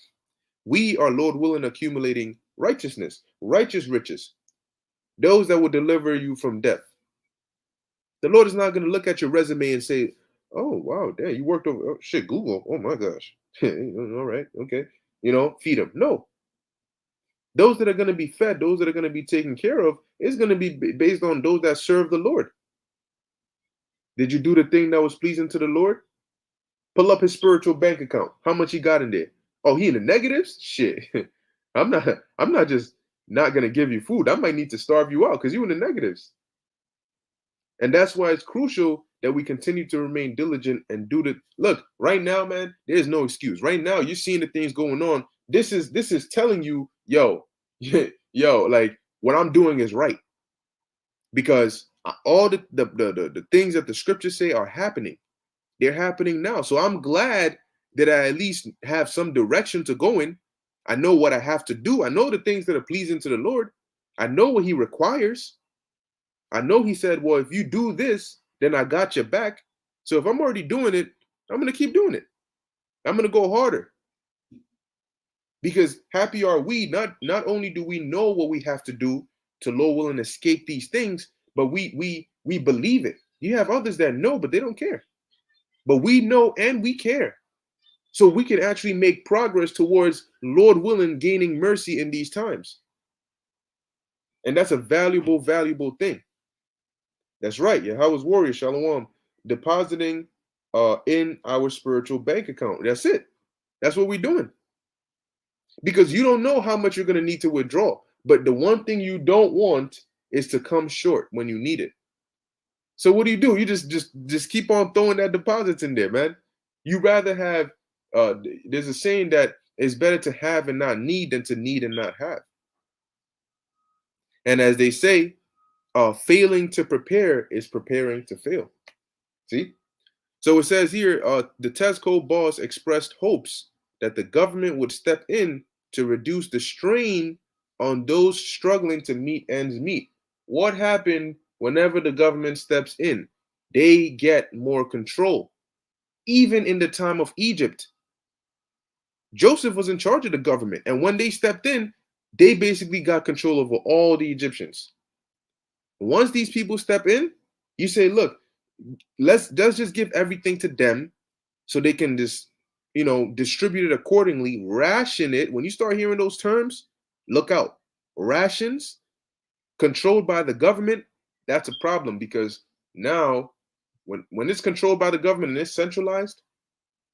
[SPEAKER 1] we are, Lord willing, accumulating righteousness, righteous riches, those that will deliver you from death. The Lord is not going to look at your resume and say, oh, wow, damn, you worked over, oh, shit, Google. Oh, my gosh. All right, okay. Feed them. No. Those that are going to be fed, those that are going to be taken care of, is going to be based on those that serve the Lord. Did you do the thing that was pleasing to the Lord? Pull up his spiritual bank account. How much he got in there? Oh, he in the negatives? Shit. I'm not just not going to give you food. I might need to starve you out because you in the negatives. And that's why it's crucial that we continue to remain diligent and do the look. Right now, man, there's no excuse. Right now, you're seeing the things going on. This is telling you, yo, like what I'm doing is right. Because all the things that the scriptures say are happening. They're happening now. So I'm glad that I at least have some direction to go in. I know what I have to do. I know the things that are pleasing to the Lord. I know what he requires. I know he said, well, if you do this, then I got your back. So if I'm already doing it, I'm going to keep doing it. I'm going to go harder. Because happy are we, not only do we know what we have to do to, Lord willing, escape these things, but we believe it. You have others that know, but they don't care. But we know and we care. So we can actually make progress towards, Lord willing, gaining mercy in these times. And that's a valuable, valuable thing. That's right. Yahweh's warrior, Shalom, depositing in our spiritual bank account. That's it. That's what we're doing. Because you don't know how much you're going to need to withdraw. But the one thing you don't want is to come short when you need it. So what do? You just keep on throwing that deposits in there, man. You rather have, there's a saying that it's better to have and not need than to need and not have. And as they say, failing to prepare is preparing to fail. See? So it says here, the Tesco boss expressed hopes that the government would step in to reduce the strain on those struggling to meet ends meet. What happened whenever the government steps in? They get more control. Even in the time of Egypt, Joseph was in charge of the government. And when they stepped in, they basically got control over all the Egyptians. Once these people step in, you say, look, let's just give everything to them so they can just, distribute it accordingly, ration it. When you start hearing those terms, look out. Rations controlled by the government, that's a problem, because now when it's controlled by the government and it's centralized,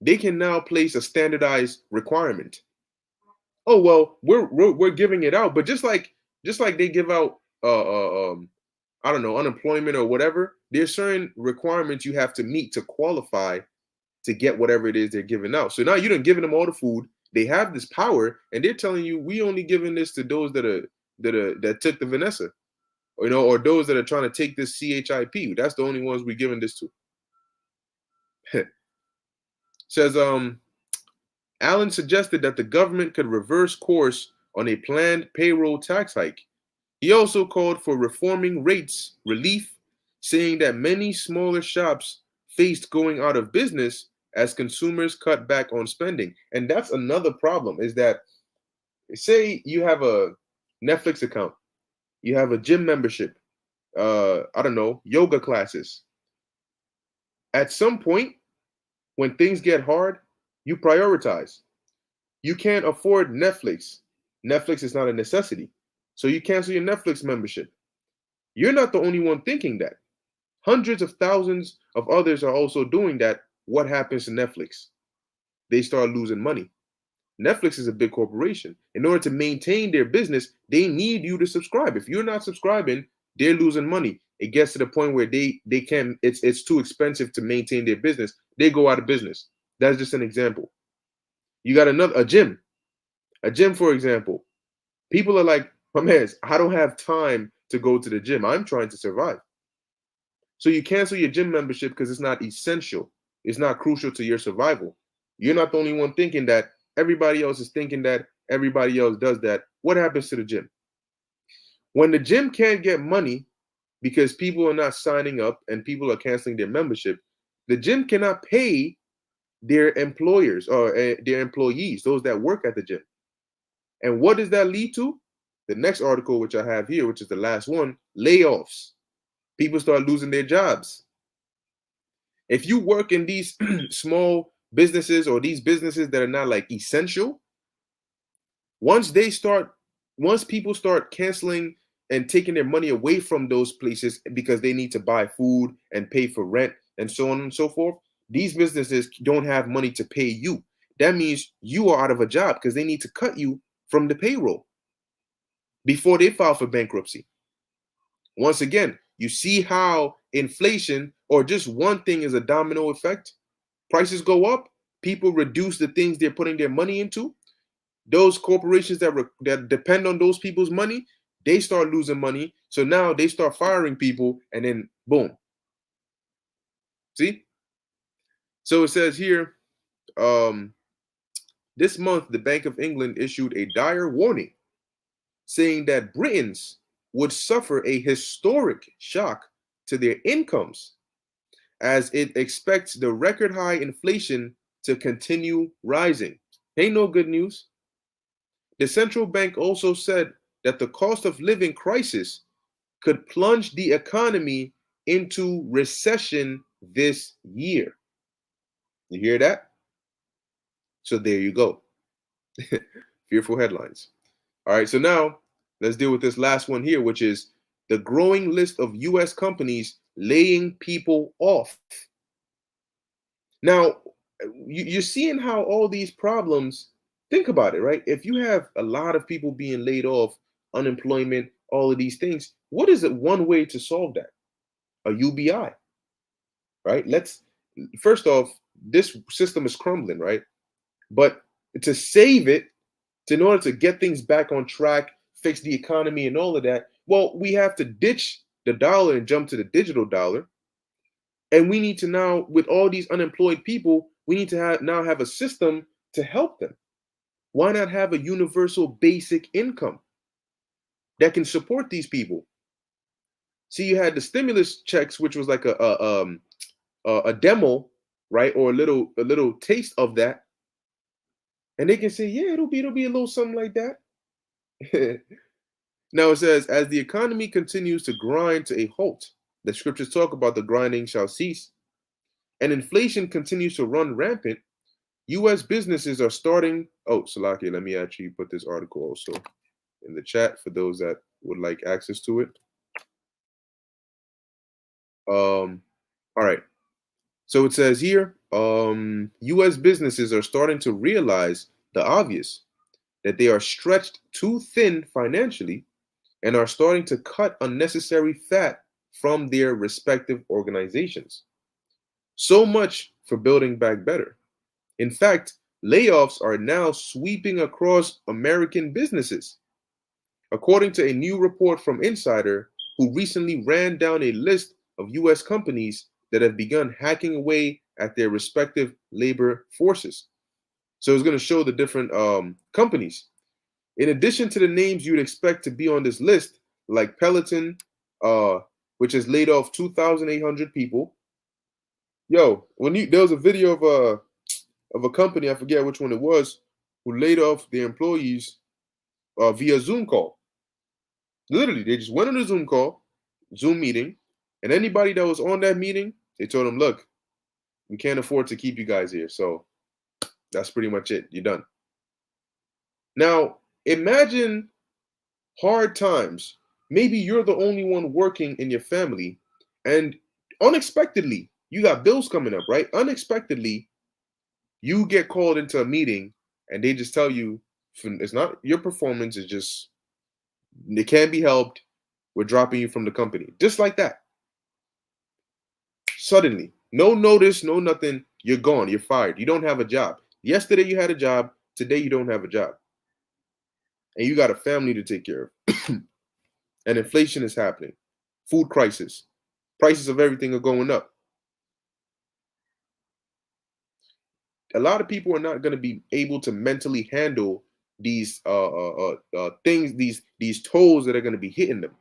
[SPEAKER 1] they can now place a standardized requirement. Oh, well, we're giving it out, but just like they give out I don't know, unemployment or whatever, there's certain requirements you have to meet to qualify to get whatever it is they're giving out. So now you done giving them all the food. They have this power, and they're telling you, we only giving this to those that took the Vanessa, or those that are trying to take this CHIP. That's the only ones we're giving this to. Says Allen suggested that the government could reverse course on a planned payroll tax hike. He also called for reforming rates relief, saying that many smaller shops faced going out of business as consumers cut back on spending. And that's another problem, is that, say you have a Netflix account, you have a gym membership, I don't know, yoga classes. At some point, when things get hard, you prioritize. You can't afford Netflix. Netflix is not a necessity. So you cancel your Netflix membership. You're not the only one thinking that. Hundreds of thousands of others are also doing that. What happens to Netflix? They start losing money. Netflix is a big corporation. In order to maintain their business, they need you to subscribe. If you're not subscribing, they're losing money. It gets to the point where they can't, it's too expensive to maintain their business. They go out of business. That's just an example. You got a gym, for example. People are like, my man, I don't have time to go to the gym. I'm trying to survive. So you cancel your gym membership because it's not essential. It's not crucial to your survival. You're not the only one thinking that. Everybody else is thinking that. Everybody else does that. What happens to the gym? When the gym can't get money because people are not signing up and people are canceling their membership, the gym cannot pay their employers or their employees, those that work at the gym. And what does that lead to? The next article, which I have here, which is the last one, layoffs. People start losing their jobs. If you work in these small businesses or these businesses that are not like essential, once people start canceling and taking their money away from those places because they need to buy food and pay for rent and so on and so forth, these businesses don't have money to pay you. That means you are out of a job because they need to cut you from the payroll before they file for bankruptcy. Once again, you see how inflation or just one thing is a domino effect. Prices go up, people reduce the things they're putting their money into. Those corporations that depend on those people's money, they start losing money. So now they start firing people, and then boom. See? So it says here, this month, the Bank of England issued a dire warning, saying that Britons would suffer a historic shock to their incomes as it expects the record high inflation to continue rising. Ain't no good news. The central bank also said that the cost of living crisis could plunge the economy into recession this year. You hear that? So there you go. Fearful headlines. All right, so now let's deal with this last one here, which is the growing list of US companies laying people off. Now, you're seeing how all these problems, think about it, right? If you have a lot of people being laid off, unemployment, all of these things, what is it one way to solve that? A UBI, right? First off, this system is crumbling, right? But to save it, in order to get things back on track, fix the economy and all of that, well, we have to ditch the dollar and jump to the digital dollar. And we need to now, with all these unemployed people, we need to now have a system to help them. Why not have a universal basic income that can support these people? See, you had the stimulus checks, which was like a demo, right, or a little taste of that, and they can say, yeah, it'll be a little something like that. Now it says, as the economy continues to grind to a halt, the scriptures talk about the grinding shall cease, and inflation continues to run rampant, U.S. businesses are starting. Oh, Salakia, let me actually put this article also in the chat for those that would like access to it. All right. So it says here, U.S. businesses are starting to realize the obvious, that they are stretched too thin financially and are starting to cut unnecessary fat from their respective organizations. So much for building back better. In fact, layoffs are now sweeping across American businesses. According to a new report from Insider, who recently ran down a list of U.S. companies that have begun hacking away at their respective labor forces. So it's going to show the different companies. In addition to the names you'd expect to be on this list, like Peloton, which has laid off 2,800 people. Yo, there was a video of a company, I forget which one it was, who laid off their employees via Zoom call. Literally, they just went on a Zoom meeting, and anybody that was on that meeting, they told them, look, we can't afford to keep you guys here. So that's pretty much it. You're done. Now, imagine hard times. Maybe you're the only one working in your family, and unexpectedly, you got bills coming up, right? Unexpectedly, you get called into a meeting and they just tell you it's not your performance, is just it can't be helped. We're dropping you from the company. Just like that. Suddenly. No notice, no nothing. You're gone. You're fired. You don't have a job. Yesterday you had a job. Today you don't have a job. And you got a family to take care of. And inflation is happening. Food crisis. Prices of everything are going up. A lot of people are not going to be able to mentally handle these things, these tolls that are going to be hitting them.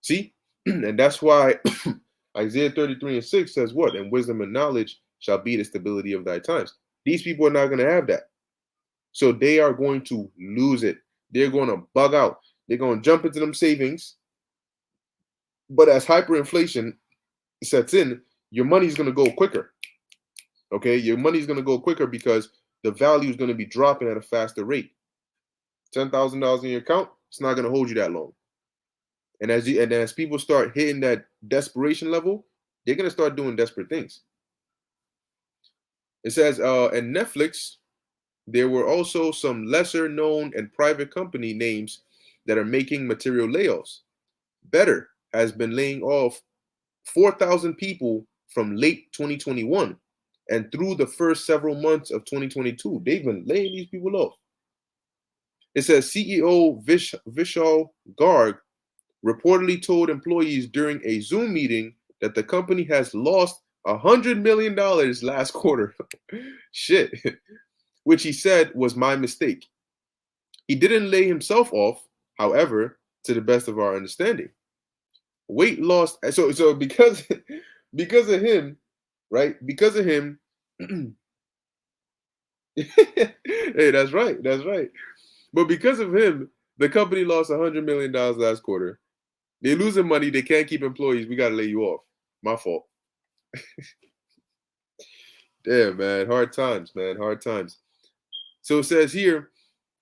[SPEAKER 1] See? And that's why Isaiah 33:6 says what? And wisdom and knowledge shall be the stability of thy times. These people are not going to have that. So they are going to lose it. They're going to bug out. They're going to jump into them savings. But as hyperinflation sets in, your money's going to go quicker. Okay? Your money's going to go quicker because the value is going to be dropping at a faster rate. $10,000 in your account, it's not going to hold you that long. And as people start hitting that desperation level, they're going to start doing desperate things. It says, in Netflix, there were also some lesser known and private company names that are making material layoffs. Better has been laying off 4,000 people from late 2021 and through the first several months of 2022. They've been laying these people off. It says CEO Vishal Garg reportedly told employees during a Zoom meeting that the company has lost $100 million last quarter. Shit. Which he said was my mistake. He didn't lay himself off, however, to the best of our understanding. Weight loss. So because of him, right? Because of him. Hey, that's right. That's right. But because of him, the company lost $100 million last quarter. They're losing money. They can't keep employees. We got to lay you off. My fault. Damn, man. Hard times, man. Hard times. So it says here,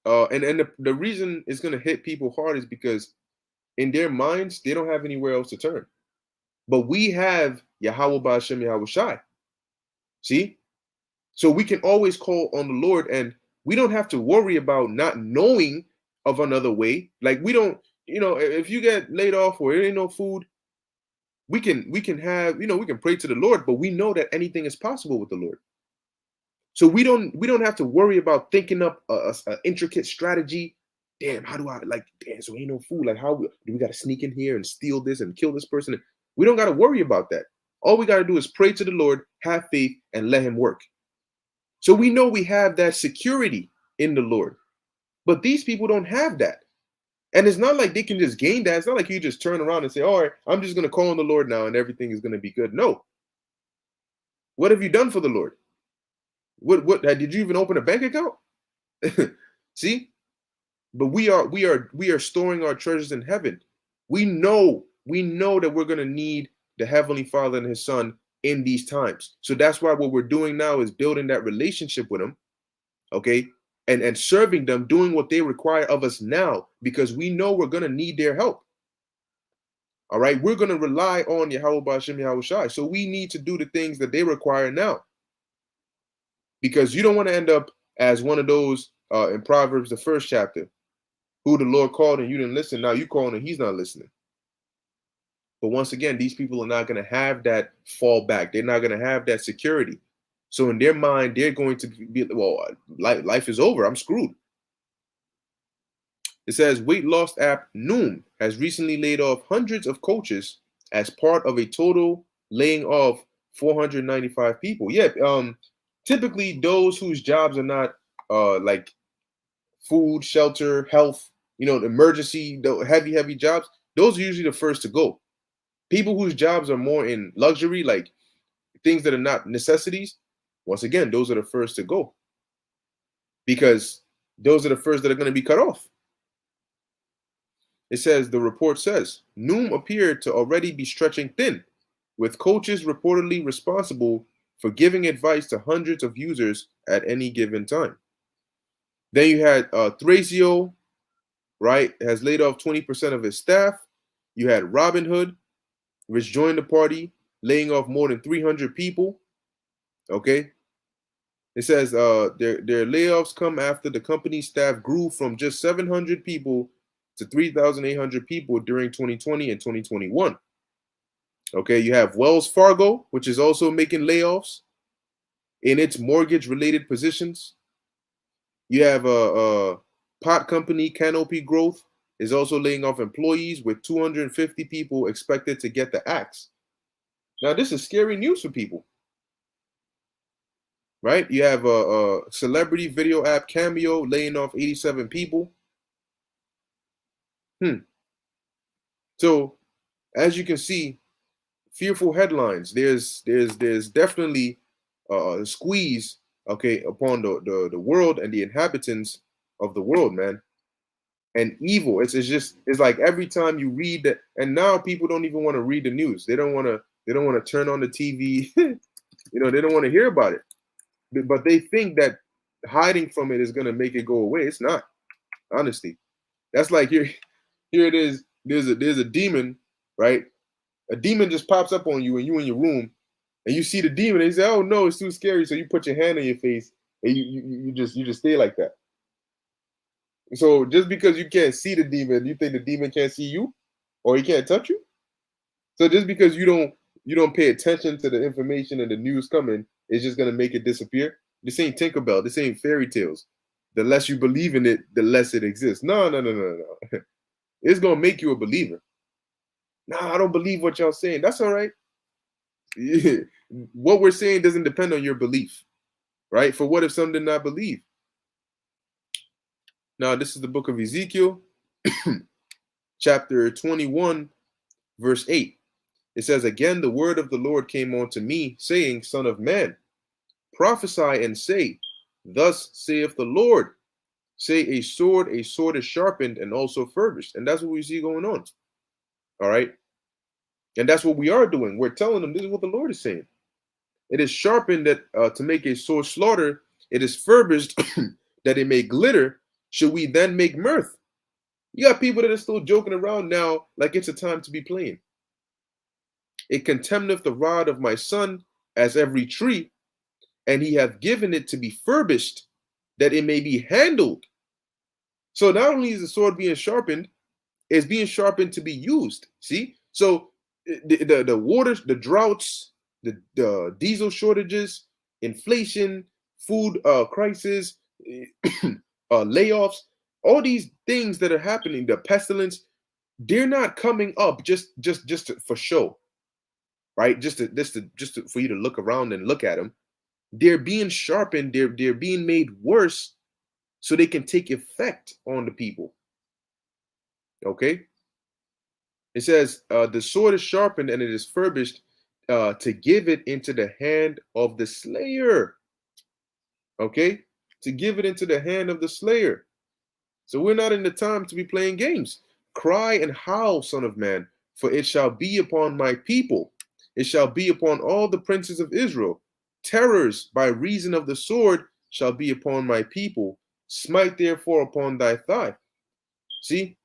[SPEAKER 1] and the reason it's going to hit people hard is because in their minds, they don't have anywhere else to turn. But we have Yahweh Ba'Shem Yahweh Shai. See? So we can always call on the Lord, and we don't have to worry about not knowing of another way. Like we don't, if you get laid off or there ain't no food, we can have, we can pray to the Lord, but we know that anything is possible with the Lord. So we don't have to worry about thinking up a intricate strategy. Damn, how do I damn, so ain't no food. Like how do we got to sneak in here and steal this and kill this person? We don't got to worry about that. All we got to do is pray to the Lord, have faith, and let him work. So we know we have that security in the Lord. But these people don't have that. And it's not like they can just gain that. It's not like you just turn around and say, all right, I'm just going to call on the Lord now and everything is going to be good. No. What have you done for the Lord? What did you even open a bank account? See? But we are storing our treasures in heaven. We know that we're going to need the Heavenly Father and his Son in these times. So that's why what we're doing now is building that relationship with him, okay? And serving them, doing what they require of us now, because we know we're going to need their help. All right? We're going to rely on Yahweh Ba'Shem Yahweh Shai. So we need to do the things that they require now. Because you don't want to end up as one of those in Proverbs, the first chapter, who the Lord called and you didn't listen. Now you calling and he's not listening. But once again, these people are not going to have that fallback. They're not going to have that security. So in their mind, they're going to be, well, life is over. I'm screwed. It says weight loss app Noom has recently laid off hundreds of coaches as part of a total laying off 495 people. Yeah, typically those whose jobs are not like food, shelter, health, emergency, heavy jobs, those are usually the first to go. People whose jobs are more in luxury, like things that are not necessities, once again, those are the first to go. Because those are the first that are going to be cut off. It says, the report says, Noom appeared to already be stretching thin, with coaches reportedly responsible for giving advice to hundreds of users at any given time. Then you had Thrasio, right, has laid off 20% of his staff. You had Robinhood, which joined the party, laying off more than 300 people. Okay. It says their layoffs come after the company staff grew from just 700 people to 3,800 people during 2020 and 2021. Okay, you have Wells Fargo, which is also making layoffs in its mortgage-related positions. You have a pot company, Canopy Growth, is also laying off employees with 250 people expected to get the axe. Now, this is scary news for people, right? You have a celebrity video app, Cameo, laying off 87 people. So, as you can see, fearful headlines. There's definitely a squeeze, okay, upon the world and the inhabitants of the world, man. And evil. It's like every time you read that, and now people don't even want to read the news. They don't want to turn on the TV. They don't want to hear about it. But they think that hiding from it is gonna make it go away. It's not, honestly. That's like here it is. There's a demon, right? A demon just pops up on you and you in your room and you see the demon and you say, oh no, it's too scary. So you put your hand on your face and you just stay like that. So just because you can't see the demon, you think the demon can't see you or he can't touch you? So just because you don't pay attention to the information and the news coming, it's just gonna make it disappear. This ain't Tinkerbell, this ain't fairy tales. The less you believe in it, the less it exists. No. It's gonna make you a believer. Nah, I don't believe what y'all saying. That's all right. What we're saying doesn't depend on your belief, right? For what if some did not believe? Now, this is the book of Ezekiel, chapter 21, verse 8. It says, again, the word of the Lord came unto me, saying, Son of man, prophesy and say, thus saith the Lord, say a sword is sharpened and also furbished. And that's what we see going on. All right. And that's what we are doing. We're telling them this is what the Lord is saying. It is sharpened that to make a sword slaughter. It is furbished that it may glitter. Should we then make mirth? You got people that are still joking around now like it's a time to be playing. It contemneth the rod of my son as every tree, and he hath given it to be furbished that it may be handled. So not only is the sword being sharpened, it's being sharpened to be used. See? So the waters, the droughts, the diesel shortages, inflation, food crisis, layoffs, all these things that are happening, the pestilence, they're not coming up just for show, right? Just for you to look around and look at them. They're being sharpened. They're being made worse so they can take effect on the people. Okay. It says, the sword is sharpened and it is furbished to give it into the hand of the slayer. Okay? To give it into the hand of the slayer. So we're not in the time to be playing games. Cry and howl, son of man, for it shall be upon my people. It shall be upon all the princes of Israel. Terrors by reason of the sword shall be upon my people. Smite therefore upon thy thigh. See?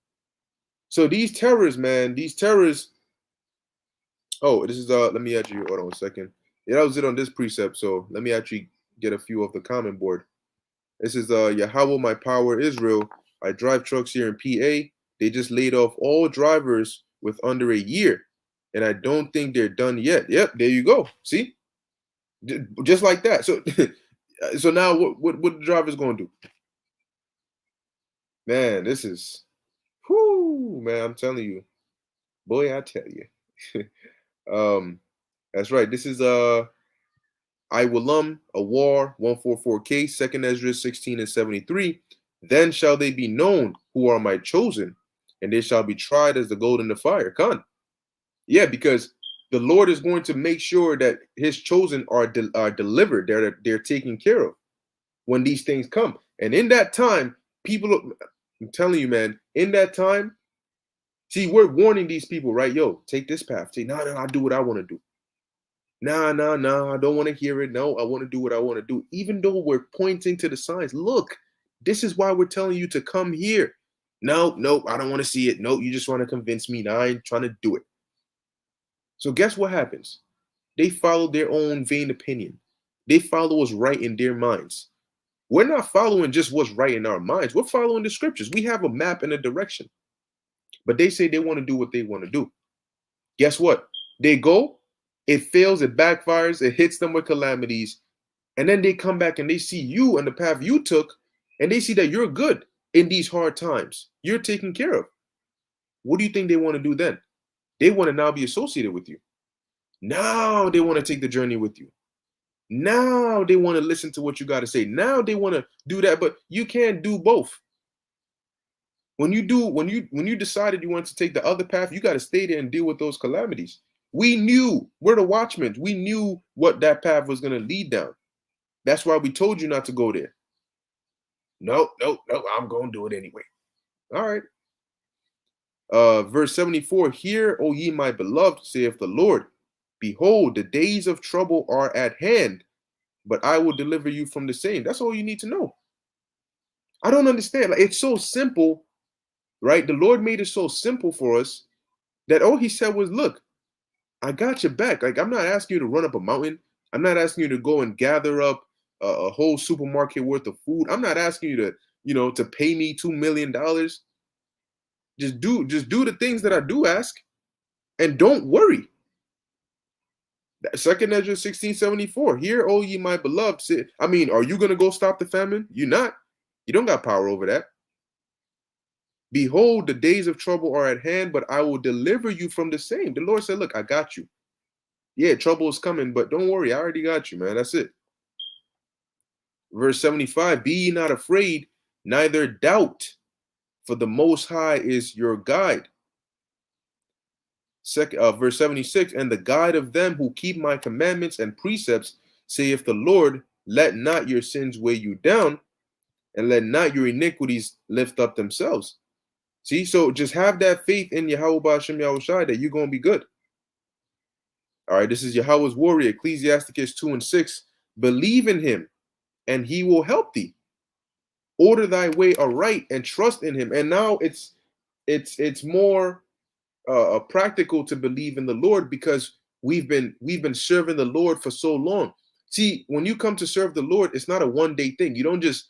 [SPEAKER 1] So these terrors, man, these terrors. Oh, this is let me actually hold on a second. Yeah, that was it on this precept. So let me actually get a few off the comment board. This is Yahweh, my power, Israel. I drive trucks here in PA. They just laid off all drivers with under a year, and I don't think they're done yet. Yep, there you go. See, just like that. So, so now what the driver's gonna do? Man, this is. Whoo, man, I'm telling you, boy, I tell you. That's right. This is I will a war 144K, 2nd Ezra 16 and 73. Then shall they be known who are my chosen, and they shall be tried as the gold in the fire. Come, yeah, because the Lord is going to make sure that His chosen are delivered. They're taken care of when these things come. And in that time, people. I'm telling you, man, in that time, see, we're warning these people, right? Yo, take this path. Say, no, I'll do what I want to do. Nah, I don't want to hear it. No, I want to do what I want to do. Even though we're pointing to the signs. Look, this is why we're telling you to come here. No, I don't want to see it. No, you just want to convince me. No, I ain't trying to do it. So guess what happens? They follow their own vain opinion. They follow what's right in their minds. We're not following just what's right in our minds. We're following the scriptures. We have a map and a direction. But they say they want to do what they want to do. Guess what? They go, it fails, it backfires, it hits them with calamities. And then they come back and they see you and the path you took, and they see that you're good in these hard times. You're taken care of. What do you think they want to do then? They want to now be associated with you. Now they want to take the journey with you. Now they want to listen to what you got to say. Now they want to do that, but you can't do both. When you decided you wanted to take the other path, you got to stay there and deal with those calamities. We knew, we're the watchmen. We knew what that path was going to lead down. That's why we told you not to go there. No, I'm going to do it anyway. All right. Verse 74, Hear, O ye my beloved, saith the Lord, behold, the days of trouble are at hand, but I will deliver you from the same. That's all you need to know. I don't understand. Like, it's so simple, right? The Lord made it so simple for us that all he said was, look, I got your back. Like, I'm not asking you to run up a mountain. I'm not asking you to go and gather up a whole supermarket worth of food. I'm not asking you to, to pay me $2 million. Just do the things that I do ask, and don't worry. 2 Ezra 16:74. Hear, O ye my beloved. Are you going to go stop the famine? You're not. You don't got power over that. Behold, the days of trouble are at hand, but I will deliver you from the same. The Lord said, look, I got you. Yeah, trouble is coming, but don't worry. I already got you, man. That's it. Verse 75, Be ye not afraid, neither doubt, for the Most High is your guide. Verse 76, And the guide of them who keep my commandments and precepts, saith the Lord, let not your sins weigh you down, and let not your iniquities lift up themselves. See, so just have that faith in Yahweh Ba'ashem Yahushai that you're going to be good. All right, this is Yahweh's warrior, Ecclesiasticus 2:6. Believe in him, and he will help thee. Order thy way aright and trust in him. And now it's more practical to believe in the Lord because we've been serving the Lord for so long. See, when you come to serve the Lord, it's not a one-day thing. You don't just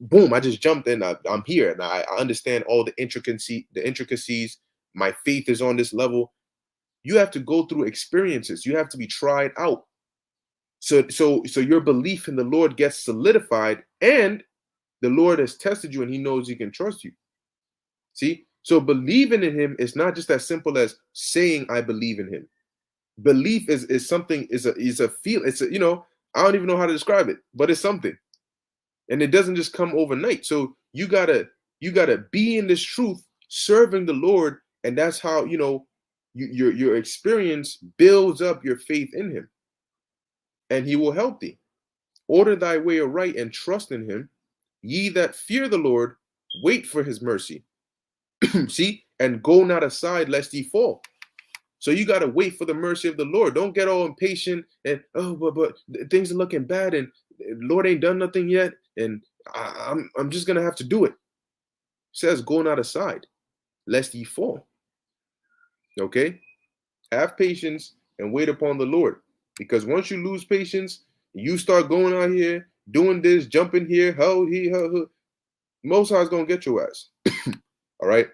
[SPEAKER 1] boom, I just jumped in. I'm here, and I understand all the intricacies. My faith is on this level. You have to go through experiences. You have to be tried out. So your belief in the Lord gets solidified, and the Lord has tested you, and he knows he can trust you. See? So believing in him is not just as simple as saying I believe in him. Belief is something, is a feel. It's I don't even know how to describe it, but it's something. And it doesn't just come overnight. So you gotta be in this truth, serving the Lord, and that's how your experience builds up your faith in him, and he will help thee. Order thy way aright and trust in him. Ye that fear the Lord, wait for his mercy. See, and go not aside lest ye fall. So you got to wait for the mercy of the Lord. Don't get all impatient and but things are looking bad and Lord ain't done nothing yet, and I'm just gonna have to do it. It says, go not aside lest ye fall. Okay, have patience and wait upon the Lord, because once you lose patience, you start going out here doing this, jumping here, Most High is gonna get your ass. All right.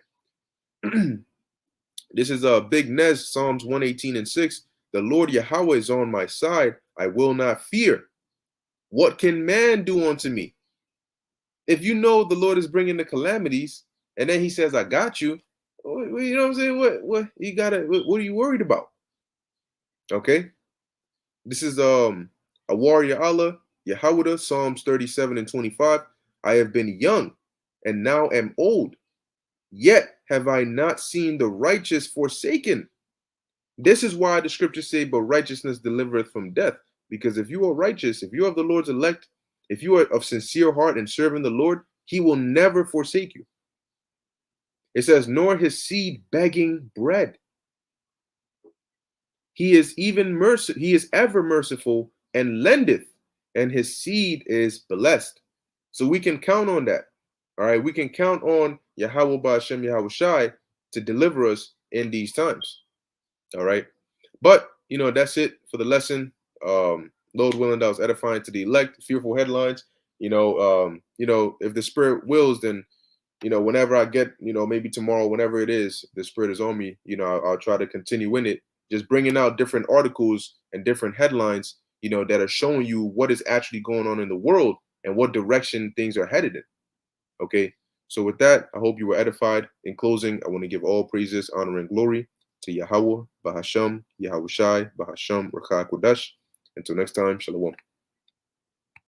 [SPEAKER 1] This is a Big Nez, Psalms 118:6. The Lord Yahweh is on my side. I will not fear. What can man do unto me? If you know the Lord is bringing the calamities, and then he says, I got you. You know what I'm saying? What are you worried about? Okay. This is a warrior Allah, Yahweh, Psalms 37:25. I have been young and now am old, yet have I not seen the righteous forsaken. This is why the scriptures say, but righteousness delivereth from death. Because if you are righteous, if you are the Lord's elect, if you are of sincere heart and serving the Lord, he will never forsake you. It says, nor his seed begging bread. He is ever merciful and lendeth, and his seed is blessed. So we can count on that. All right, we can count on Yahweh Ba'ashem Yahushai to deliver us in these times. All right. But you know, that's it for the lesson. Lord willing, that was edifying to the elect. Fearful headlines. You know, if the Spirit wills, then whenever I get, maybe tomorrow, whenever it is, the Spirit is on me. I'll try to continue in it, just bringing out different articles and different headlines, that are showing you what is actually going on in the world and what direction things are headed in. Okay. So with that, I hope you were edified. In closing, I want to give all praises, honor, and glory to Yahweh, Bahasham, Yahushai, Bahasham, Rakha Kodash. Until next time, Shalom.